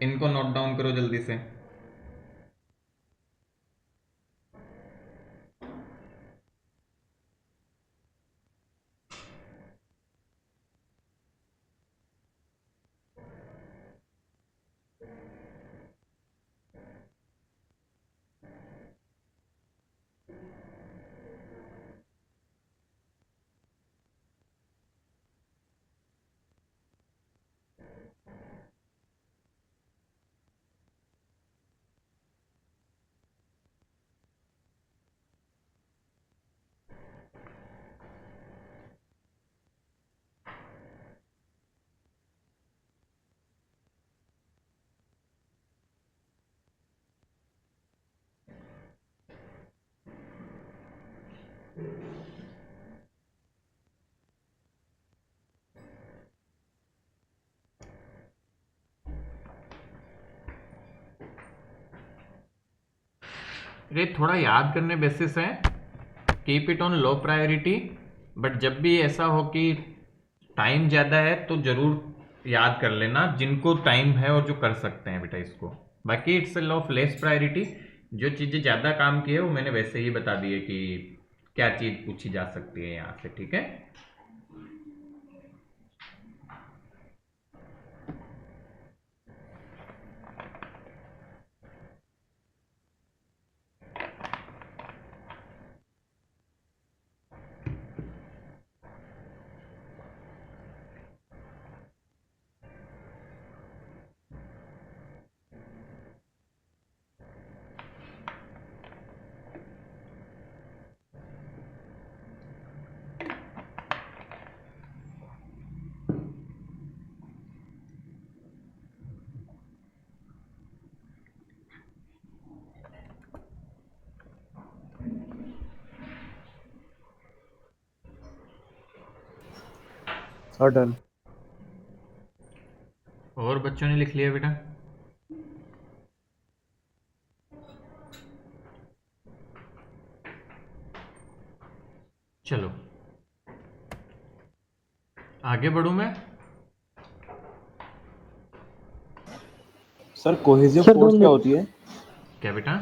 S2: इनको नोट डाउन करो जल्दी से। ये थोड़ा याद करने बेसिस है, keep it on low priority. But जब भी ऐसा हो कि टाइम ज़्यादा है तो जरूर याद कर लेना, जिनको टाइम है और जो कर सकते हैं बेटा इसको। बाकी इट्स ऑफ लेस प्रायोरिटी। जो चीज़ें ज़्यादा काम की है वो मैंने वैसे ही बता दी है कि क्या चीज़ पूछी जा सकती है यहाँ से, ठीक है?
S1: Sir done.
S2: और बच्चों ने लिख लिया बेटा? चलो आगे बढ़ूं मैं।
S1: सर कोहेसिव
S4: सर,
S1: फोर्स
S4: दो
S1: क्या होती है?
S2: क्या बेटा?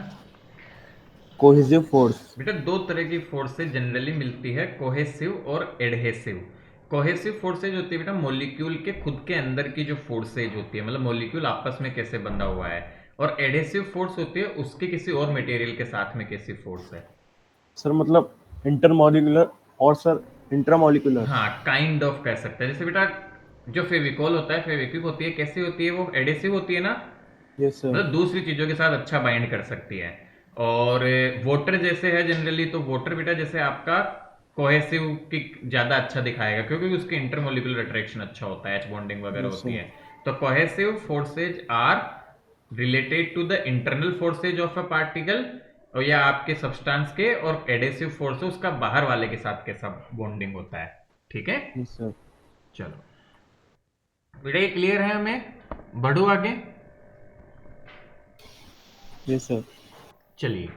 S1: Cohesive force.
S2: बेटा दो तरह की फोर्सेज जनरली मिलती है, कोहेसिव और एडहेसिव। कोहेसिव फोर्सेज होती है बेटा मॉलिक्यूल के खुद के अंदर की जो फोर्सेज होती है, मतलब मॉलिक्यूल आपस में कैसे बंधा हुआ है। और एडहेसिव फोर्स होती है उसके किसी और मटेरियल के साथ में कैसी फोर्स है।
S1: सर मतलब इंटरमॉलिक्यूलर और सर इंट्रामॉलिक्यूलर।
S2: हाँ, काइंड ऑफ कह सकते हैं। जैसे बेटा जो फेविकॉल होता है, फेविक्विक होती है, कैसी होती है वो? एडेसिव होती है ना,
S1: यस सर।
S2: मतलब दूसरी चीजों के साथ अच्छा बाइंड कर सकती है। और वाटर जैसे है जनरली, तो वाटर बेटा जैसे आपका कोहेसिव की ज्यादा अच्छा दिखाएगा क्योंकि उसकी इंटरमोलिकुलर अट्रैक्शन अच्छा होता है, एच बॉन्डिंग वगैरह
S1: Yes,
S2: होती
S1: sir.
S2: है। तो cohesive forces are related to the internal forces of a particle, और या आपके सब्सटेंस के, और एडेसिव फोर्स उसका बाहर वाले के साथ कैसा बॉन्डिंग होता है, ठीक है?
S1: Yes sir.
S2: चलो बेटा ये क्लियर है हमें, बढ़ो आगे।
S1: Yes sir.
S2: चलिए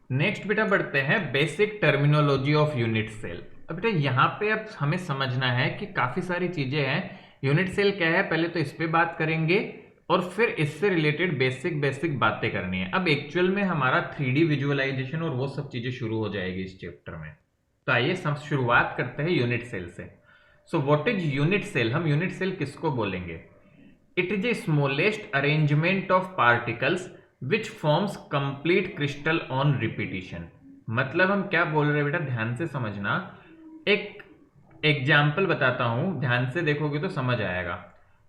S2: नेक्स्ट बेटा बढ़ते हैं basic terminology of unit cell. अब बेटा यहाँ पे अब हमें समझना है कि काफी सारी चीजें हैं। यूनिट सेल क्या है पहले तो इस पे बात करेंगे और फिर इससे रिलेटेड बेसिक बेसिक बातें करनी है। अब एक्चुअल में हमारा 3D विजुअलाइजेशन और वो सब चीजें शुरू हो जाएगी इस चैप्टर में। तो आइए शुरुआत करते हैं यूनिट सेल से। So what is unit cell? हम यूनिट सेल किसको बोलेंगे? It is a smallest arrangement of particles which forms complete crystal on repetition. मतलब हम क्या बोल रहे हैं बेटा, ध्यान से समझना। एक एग्जाम्पल बताता हूं, ध्यान से देखोगे तो समझ आएगा।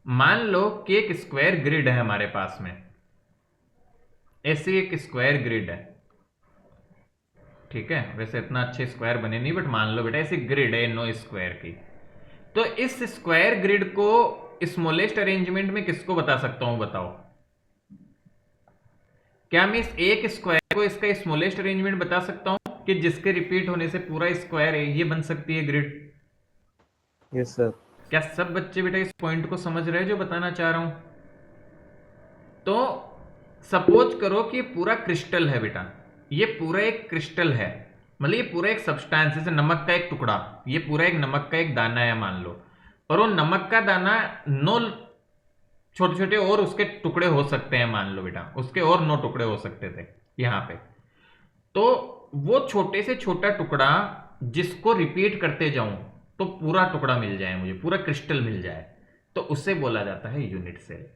S2: मान लो कि एक स्क्वायर ग्रिड है हमारे पास में, ऐसी एक स्क्वायर ग्रिड है, ठीक है, वैसे इतना अच्छे स्क्वायर बने नहीं बट मान लो बेटा ऐसी ग्रिड है नो स्क्वायर की। तो इस स्क्वायर ग्रिड को स्मॉलेस्ट अरेंजमेंट में किसको बता सकता हूं बताओ? क्या मैं इस एक स्क्वायर को इसका स्मॉलेस्ट अरेंजमेंट बता सकता हूं कि जिसके रिपीट होने से पूरा स्क्वायर है ये बन सकती है ग्रिड?
S1: Yes sir.
S2: क्या सब बच्चे बेटा इस पॉइंट को समझ रहे हैं जो बताना चाह रहा हूं? तो सपोज करो कि ये पूरा क्रिस्टल है बेटा, ये पूरा एक क्रिस्टल है, मतलब ये पूरा एक सब्सटेंस, जैसे नमक का एक टुकड़ा, ये पूरा एक नमक का एक दाना है मान लो, और वो नमक का दाना 9 छोटे छोटे और उसके टुकड़े हो सकते हैं मान लो बेटा, उसके और 9 टुकड़े हो सकते थे यहां पे। तो वो छोटे से छोटा टुकड़ा जिसको रिपीट करते जाऊं तो पूरा टुकड़ा मिल जाए मुझे, पूरा क्रिस्टल मिल जाए, तो उससे बोला जाता है यूनिट सेल।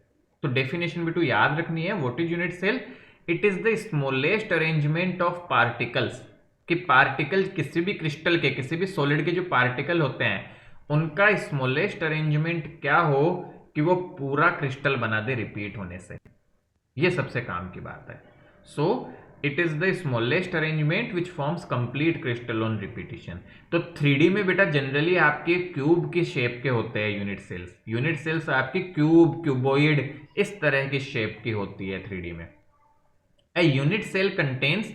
S2: तो डेफिनेशन बेटू याद रखनी है, what is unit cell? It is the smallest arrangement of particles, कि पार्टिकल किसी भी क्रिस्टल के, किसी भी सॉलिड के जो पार्टिकल होते हैं उनका स्मॉलेस्ट अरेंजमेंट क्या हो कि वो पूरा क्रिस्टल बना दे रिपीट होने से, ये सबसे काम की बात है। So it is the smallest arrangement which forms complete crystal on repetition. तो 3D में बेटा जनरली आपके क्यूब की शेप के होते हैं यूनिट सेल्स, यूनिट सेल्स आपकी क्यूब, क्यूबॉइड, इस तरह की शेप की होती है 3D में। A unit cell contains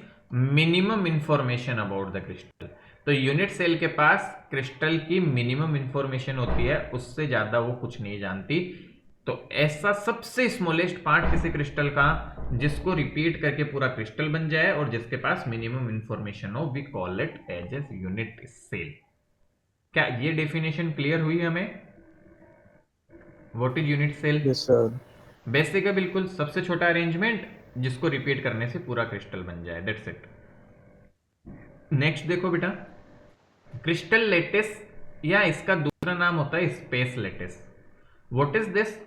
S2: minimum information about the crystal। तो यूनिट सेल के पास क्रिस्टल की मिनिमम इंफॉर्मेशन होती है, उससे ज्यादा वो कुछ नहीं जानती। तो ऐसा सबसे स्मॉलेस्ट पार्ट किसी क्रिस्टल का जिसको रिपीट करके पूरा क्रिस्टल बन जाए और जिसके पास मिनिमम इंफॉर्मेशन हो, we call it as a unit cell. क्या ये डेफिनेशन क्लियर हुई हमें? What is unit cell?
S1: Yes sir.
S2: Basic है बिल्कुल, सबसे छोटा अरेंजमेंट जिसको रिपीट करने से पूरा क्रिस्टल बन जाए, दैट्स इट। नेक्स्ट देखो बेटा, क्रिस्टल लेटिस या इसका दूसरा नाम होता है space lattice. What is this?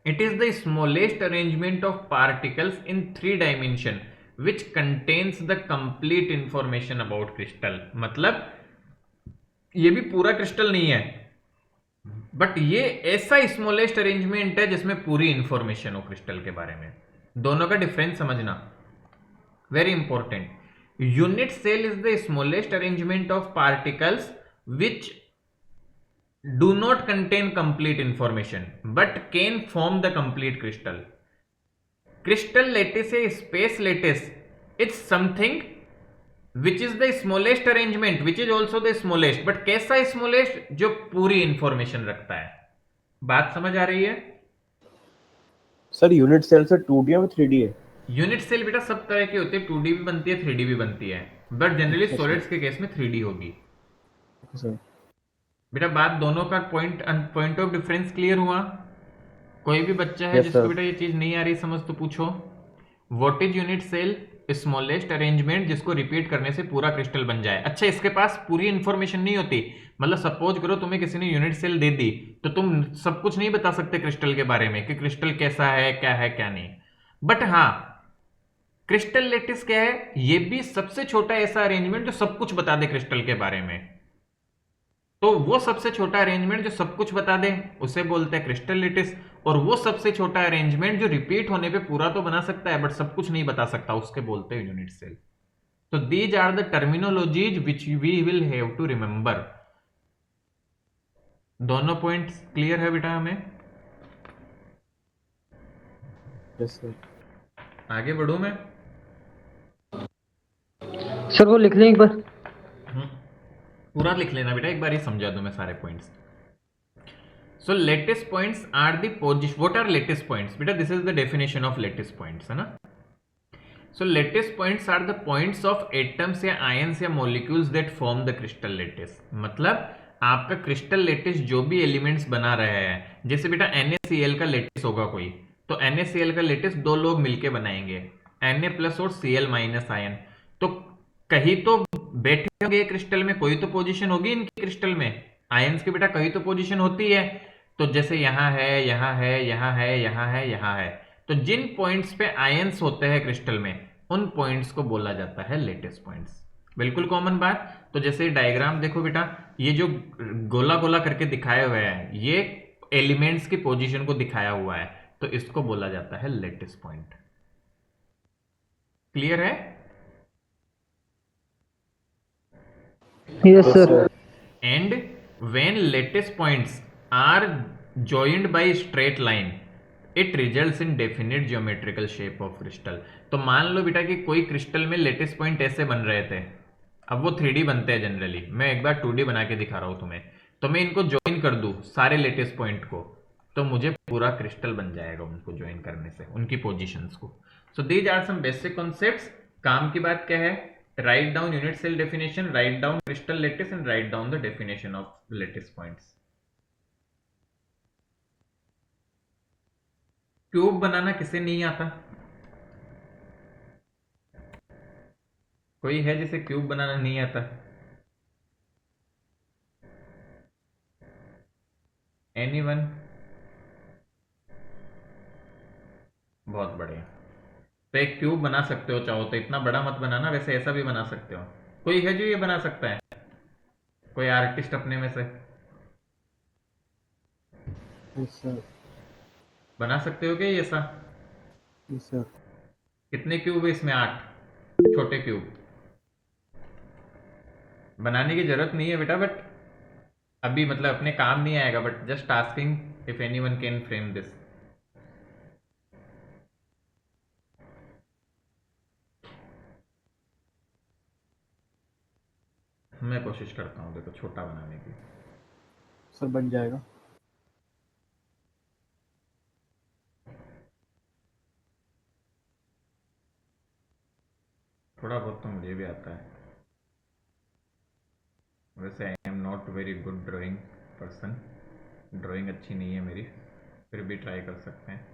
S2: It is the smallest arrangement of particles in 3 dimension which contains the complete information about crystal. मतलब ये भी पूरा क्रिस्टल नहीं है बट ये ऐसा स्मॉलेस्ट अरेंजमेंट है जिसमें पूरी इंफॉर्मेशन हो क्रिस्टल के बारे में। दोनों का डिफरेंस समझना, very important. Unit cell is the smallest arrangement of particles which do not contain complete information but can form the complete crystal. Crystal lattice है space lattice, it's something which is the smallest arrangement which is also the smallest, but कैसा smallest? जो पूरी information रखता है। बात समझ आ रही है?
S1: सर यूनिट सेल से 2D है 3D है?
S2: यूनिट सेल बेटा सब तरह की होती है, 2D भी बनती है 3D भी बनती है, बट जनरली सॉलिड्स के केस में 3D होगी
S1: सर।
S2: बेटा। बात दोनों का पॉइंट ऑफ डिफरेंस क्लियर हुआ? कोई भी बच्चा है
S1: Yes,
S2: जिसको
S1: sir.
S2: बेटा ये चीज नहीं आ रही समझ तो पूछो। What is unit cell? Smallest arrangement जिसको रिपीट करने से पूरा क्रिस्टल बन जाए। अच्छा, इसके पास पूरी इंफॉर्मेशन नहीं होती, मतलब सपोज करो तुम्हें किसी ने यूनिट सेल दे दी तो तुम सब कुछ नहीं बता सकते क्रिस्टल के बारे में कि क्रिस्टल कैसा है क्या नहीं, बट हाँ क्रिस्टल लेटिस क्या है? ये भी सबसे छोटा ऐसा अरेंजमेंट जो सब कुछ बता दे क्रिस्टल के बारे में। तो वो सबसे छोटा अरेंजमेंट जो सब कुछ बता दे उसे बोलते हैं क्रिस्टल लेटिस, और वो सबसे छोटा अरेंजमेंट जो रिपीट होने पे पूरा तो बना सकता है बट सब कुछ नहीं बता सकता उसके बोलते हैं यूनिट सेल। तो these are the terminologies which we will have to remember. दोनों पॉइंट्स क्लियर है बेटा हमें?
S1: Yes sir.
S2: आगे बढ़ूं मैं?
S7: सर वो लिख लें एक बार।
S2: पूरा लिख लेना बेटा, एक बार ही समझा दूं मैं सारे points. So lattice points are the position. What are lattice points बेटा? This is the definition of lattice points, है ना। So lattice points are the points of atoms या आयंस या molecules that form the crystal lattice. मतलब आपका crystal lettuce जो भी elements बना रहे हैं, जैसे बेटा NaCl का लेटिस होगा कोई, तो NaCl का लेटिस 2 लोग मिलके बनाएंगे, Na+ और Cl- आयन। तो कहीं तो बैठे होंगे क्रिस्टल में, कोई तो पोजीशन होगी इनकी क्रिस्टल में, आयंस की बेटा कहीं तो पोजीशन होती है। तो जैसे यहां है, यहां है, यहां है, यहां है, यहां है, तो जिन पॉइंट्स पे आयंस होते हैं क्रिस्टल में उन पॉइंट्स को बोला जाता है लेटिस पॉइंट्स। बिल्कुल कॉमन बात। तो जैसे डायग्राम देखो बेटा, ये जो गोला गोला करके दिखाए हुए हैं ये एलिमेंट्स की पोजीशन को दिखाया हुआ है, तो इसको बोला जाता है लेटिस पॉइंट। क्लियर है?
S7: Yes sir.
S2: And when lattice points are joined by straight line it results in definite geometrical shape of crystal। तो मान लो बेटा कि कोई क्रिस्टल में लेटिस पॉइंट ऐसे बन रहे थे, अब वो 3D बनते हैं जनरली, मैं एक बार 2D बना के दिखा रहा हूं तुम्हें। तो मैं इनको ज्वाइन कर दूं सारे लेटिस पॉइंट को, तो मुझे पूरा क्रिस्टल बन जाएगा उनको ज्वाइन करने से, उनकी पोजीशंस को। So these are some basic concepts. काम की बात क्या है? Write down unit cell definition, write down crystal lattice and write down the definition of lattice points। Cube बनाना किसे नहीं आता? कोई है जिसे क्यूब बनाना नहीं आता? एनीवन? बहुत बढ़िया। तो एक क्यूब बना सकते हो, चाहो तो इतना बड़ा मत बनाना, वैसे ऐसा भी बना सकते हो। कोई है जो ये बना सकता है? कोई आर्टिस्ट अपने में से
S1: यस सर।
S2: बना सकते हो क्या ये ऐसा?
S1: Yes sir.
S2: कितने क्यूब है इसमें? 8 छोटे क्यूब। बनाने की जरूरत नहीं है बेटा, बट अभी मतलब अपने काम नहीं आएगा, but just asking if anyone can frame this. मैं कोशिश करता हूँ देखो छोटा बनाने की।
S1: सर बन जाएगा।
S2: थोड़ा बहुत तो मुझे भी आता है, वैसे I am not very good drawing person, drawing अच्छी नहीं है मेरी, फिर भी ट्राई कर सकते हैं।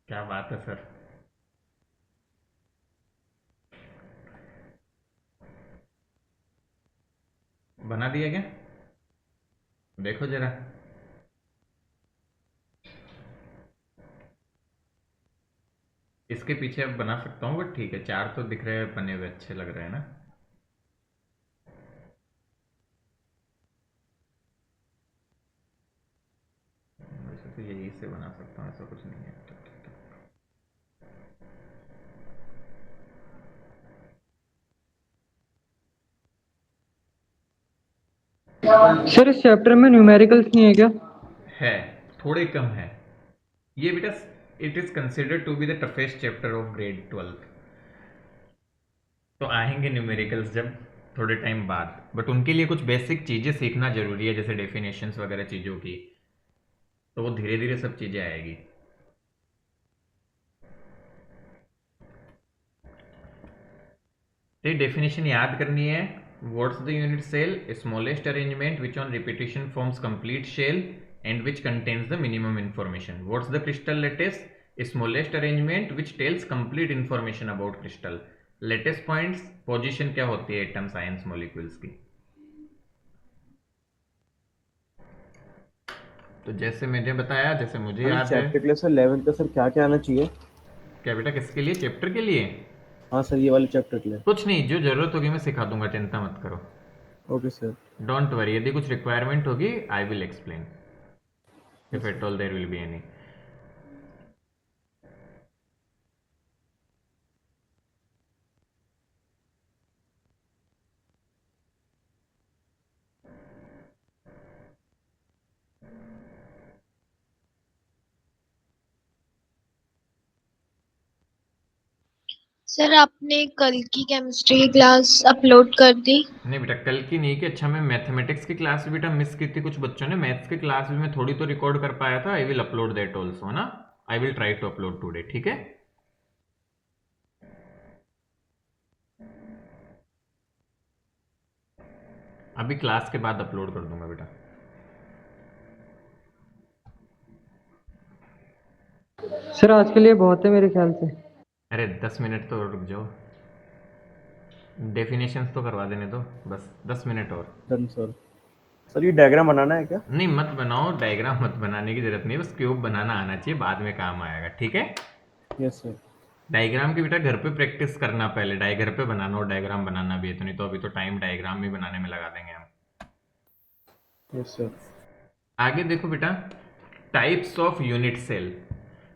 S2: क्या बात है सर। बना दिया क्या? देखो जरा। इसके पीछे अब बना सकता हूँ, बट ठीक है, 4 तो दिख रहे हैं बने हुए, अच्छे लग रहे हैं ना। वैसे तो यही से बना सकता हूँ, ऐसा कुछ नहीं है।
S7: सर इस चैप्टर में न्यूमेरिकल्स नहीं है क्या?
S2: है, थोड़े कम है ये बेटा। It is considered to be the toughest chapter of grade 12। तो आएंगे न्यूमेरिकल्स जब थोड़े टाइम बाद, बट उनके लिए कुछ बेसिक चीजें सीखना जरूरी है, जैसे डेफिनेशंस वगैरह चीजों की, तो वो धीरे धीरे सब चीजें आएगी। तो डेफिनेशन याद करनी है। What's the unit cell? Smallest arrangement which on repetition forms complete shell and which contains the minimum information. What's the crystal lattice? Smallest arrangement which tells complete information about crystal. Lattice points position क्या होती है atoms ions molecules की। तो जैसे मैंने बताया, जैसे मुझे याद है।
S1: चैप्टर के लिए सर 11 का सर क्या क्या आना चाहिए?
S2: क्या बेटा किसके लिए? चैप्टर के लिए?
S1: हाँ सर, ये वाले चैप्टर के लिए।
S2: कुछ नहीं, जो जरूरत होगी मैं सिखा दूंगा, चिंता मत करो।
S1: Okay sir.
S2: डोंट वरी, यदि कुछ रिक्वायरमेंट होगी I will explain if at all there will be any।
S3: Sir आपने कल की केमिस्ट्री की क्लास अपलोड कर दी?
S2: नहीं बेटा कल की नहीं कि अच्छा मैं मैथमेटिक्स की क्लास भी बेटा मिस की थी, कुछ बच्चों ने मैथ्स की क्लास भी मैं थोड़ी तो रिकॉर्ड कर पाया था। I will upload that also ना, I will try to upload today, ठीक है। अभी क्लास के बाद अपलोड कर दूंगा बेटा।
S7: सर आज के लिए बहुत है मेरे ख्याल से।
S2: अरे 10 मिनट तो और रुक जाओ, डेफिनेशंस तो करवा देने दो, बस 10 मिनट और।
S1: Done sir. सर ये डायग्राम बनाना है क्या?
S2: नहीं मत बनाओ डायग्राम, मत बनाने की जरूरत नहीं, बस क्यूब बनाना आना चाहिए, बाद में काम आएगा, ठीक है।
S1: Yes sir.
S2: डायग्राम की बेटा घर पे प्रैक्टिस करना, पहले घर पे बनाना और डायग्राम बनाना भी है, तो नहीं तो अभी तो टाइम डायग्राम भी बनाने में लगा देंगे हम।
S1: Yes sir.
S2: आगे देखो बेटा, टाइप्स ऑफ यूनिट सेल।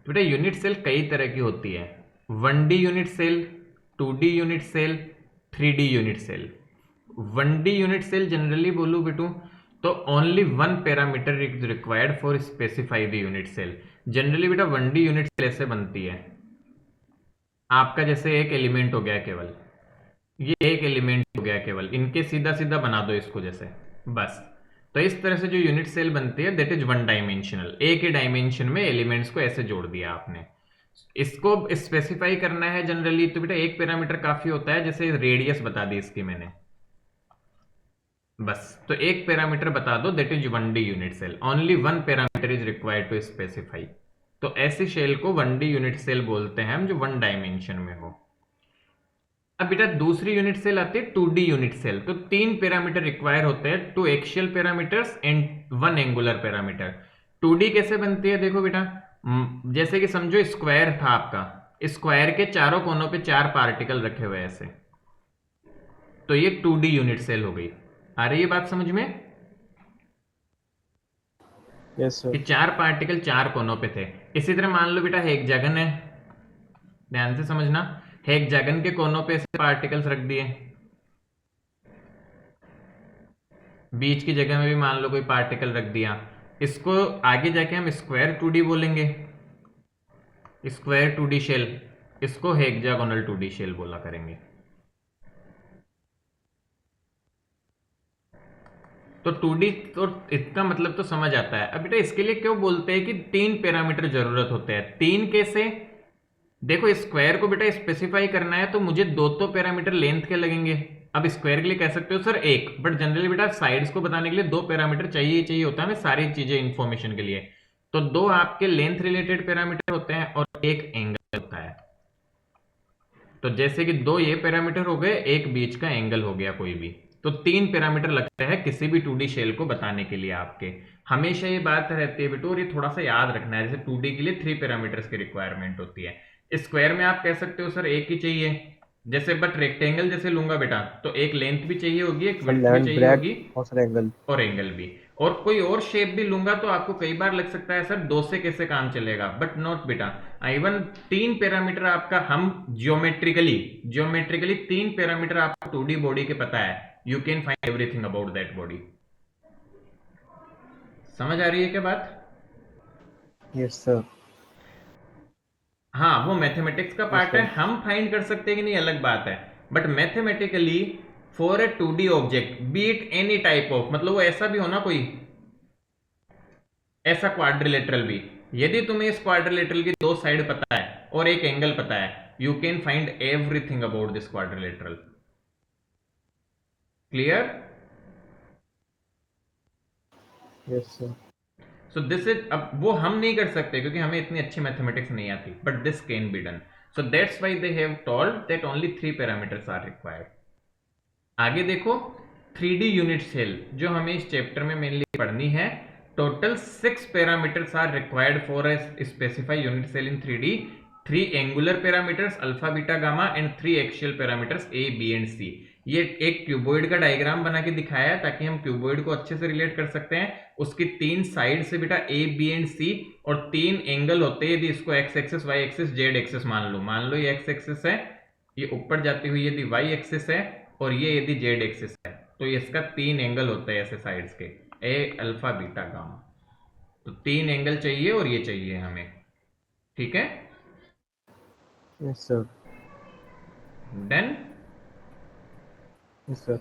S2: बेटा यूनिट सेल कई तरह की होती है, 1D unit cell, 2D unit cell, 3D unit cell. 1D unit cell generally बोलूं बेटू तो only one parameter is required for specify the unit cell. Generally बेटा 1D यूनिट सेल ऐसे बनती है, आपका जैसे एक एलिमेंट हो गया केवल, ये एक एलिमेंट हो गया केवल, इनके सीधा सीधा बना दो इसको जैसे, बस। तो इस तरह से जो यूनिट सेल बनती है दैट इज वन डायमेंशनल, एक ही डायमेंशन में एलिमेंट्स को ऐसे जोड़ दिया आपने। इसको स्पेसिफाई करना है जनरली तो बेटा एक पैरामीटर काफी होता है, जैसे रेडियस बता दी इसकी मैंने, बस। तो एक पैरामीटर बता दो that is 1D unit cell, only one parameter is required to specify. तो ऐसी सेल को 1D यूनिट सेल बोलते हैं हम, जो वन डायमेंशन में हो। अब बेटा दूसरी यूनिट सेल आती है 2D यूनिट सेल। तो 3 पैरामीटर रिक्वायर होते हैं, 2 axial parameters and 1 angular parameter. 2D कैसे बनती है देखो बेटा, जैसे कि समझो स्क्वायर था आपका, स्क्वायर के चारों कोनों पे 4 पार्टिकल रखे हुए ऐसे, तो ये 2D यूनिट सेल हो गई। आ रही है बात समझ में?
S1: यस
S2: कि
S1: सर।
S2: 4 पार्टिकल 4 कोनों पे थे। इसी तरह मान लो बेटा हेक्सागन है, ध्यान से समझना, हेक्सागन के कोनों पे ऐसे पार्टिकल्स रख दिए, बीच की जगह में भी मान लो कोई पार्टिकल रख दिया। इसको आगे जाके हम स्क्वायर 2D बोलेंगे, स्क्वायर 2D शेल, इसको हेक्सागोनल 2D शेल बोला करेंगे। तो 2D तो इसका मतलब तो समझ आता है। अब बेटा इसके लिए क्यों बोलते हैं कि 3 पैरामीटर जरूरत होते हैं? 3 कैसे? देखो स्क्वायर को बेटा स्पेसिफाई करना है तो मुझे 2 तो पैरामीटर लेंथ के लगेंगे। अब स्क्वायर के लिए कह सकते हो सर 1, बट जनरली बेटा साइड्स को बताने के लिए 2 पैरामीटर चाहिए ही चाहिए होता है हमें सारी चीजें इंफॉर्मेशन के लिए। तो 2 आपके लेंथ रिलेटेड पैरामीटर होते हैं और 1 एंगल होता है। तो जैसे कि 2 ये पैरामीटर हो गए, एक बीच का एंगल हो गया कोई भी, तो 3 पैरामीटर लगते हैं किसी भी 2D शेल को बताने के लिए आपके। हमेशा ये बात रहती है बेटो, और ये थोड़ा सा याद रखना है, जैसे 2D के लिए 3 पैरामीटर्स की रिक्वायरमेंट होती है। स्क्वायर में आप कह सकते हो सर एक ही चाहिए, जैसे बट रेक्टेंगल जैसे लूंगा बेटा तो एक लेंथ भी चाहिए होगी, एक विड्थ भी चाहिए होगी,
S1: और सर एंगल,
S2: और एंगल भी। और कोई और शेप भी लूंगा तो आपको कई बार लग सकता है सर 2 से कैसे काम चलेगा, बट नॉट बेटा। इवन 3 पैरामीटर आपका, हम जियोमेट्रिकली 3 पैरामीटर आपको 2D बॉडी के पता है, you can find everything about that body. समझ आ रही है क्या बात?
S1: Yes sir.
S2: हाँ वो मैथमेटिक्स का पार्ट है,
S1: Yes,
S2: हम फाइंड कर सकते हैं कि नहीं अलग बात है, but mathematically for a 2D object B it any type of, मतलब वो ऐसा भी हो ना कोई ऐसा क्वाड्रिलेटरल भी, यदि तुम्हें इस क्वाड्रिलेटरल की 2 साइड पता है और एक एंगल पता है, you can find everything about this quadrilateral. Clear?
S1: Yes sir.
S2: So this is, अब वो हम नहीं कर सकते क्योंकि हमें इतनी अच्छी मैथमेटिक्स नहीं आती, but this can be done. So that's why they have told that only 3 parameters are required. आगे देखो 3D यूनिट सेल, जो हमें इस चैप्टर में मेनली पढ़नी है। Total 6 parameters are required for a specify unit cell in 3D। 3 angular parameters alpha beta gamma and 3 axial parameters a b and c. ये एक क्यूबॉइड का डायग्राम बना के दिखाया है ताकि हम क्यूबॉइड को अच्छे से रिलेट कर सकते हैं। उसकी 3 साइड से बेटा ए बी एंड सी, और 3 एंगल होते हैं। यदि इसको x axis y axis z axis मान लो ये एक्स एक्सिस है, ये ऊपर जाती हुई यदि वाई एक्सिस है, और ये यदि जेड एक्सिस है, तो इसका 3 एंगल होते हैं ऐसे साइड्स के, ए अल्फा बीटा गामा। तो 3 एंगल चाहिए और ये चाहिए हमें, ठीक है?
S1: Yes sir.
S2: Done?
S1: Yes sir.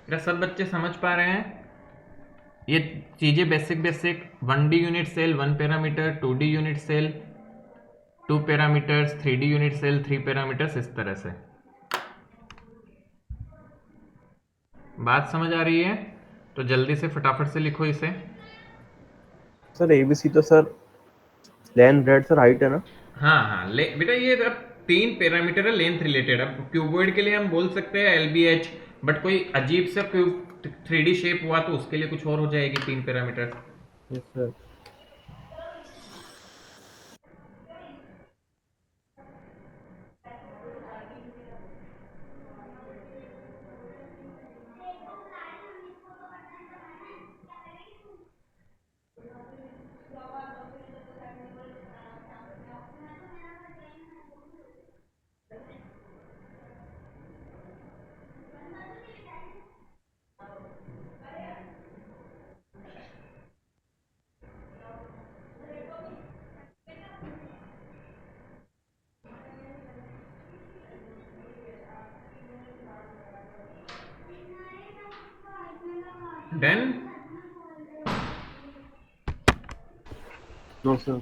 S2: क्या सब बच्चे समझ पा रहे हैं ये चीजें? Basic 1D unit cell 1 parameter, 2D unit cell 2 parameters, 3D unit cell 3 parameters, इस तरह से बात समझ आ रही है? तो जल्दी से फटाफट से लिखो इसे।
S1: सर एबीसी तो sir length breadth sir height है ना?
S2: हाँ बेटा ये अब 3 पैरामीटर है लेंथ रिलेटेड। अब क्यूबॉइड के लिए हम बोल सकते हैं LBH, बट कोई अजीब सा 3D शेप हुआ तो उसके लिए कुछ और हो जाएगी 3 parameter.
S1: Yes sir.
S2: Done?
S1: No sir.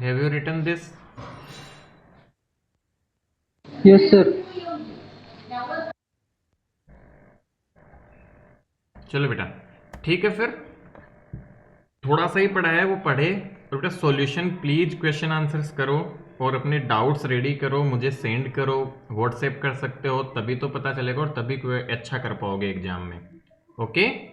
S2: Have you written this?
S7: Yes, sir.
S2: चलो बेटा, ठीक है फिर थोड़ा सा ही पढ़ा है वो पढ़े, और बेटा सॉल्यूशन प्लीज क्वेश्चन आंसर्स करो और अपने डाउट्स रेडी करो, मुझे सेंड करो, व्हाट्सएप कर सकते हो, तभी तो पता चलेगा और तभी कोई अच्छा कर पाओगे एग्जाम में। ओके।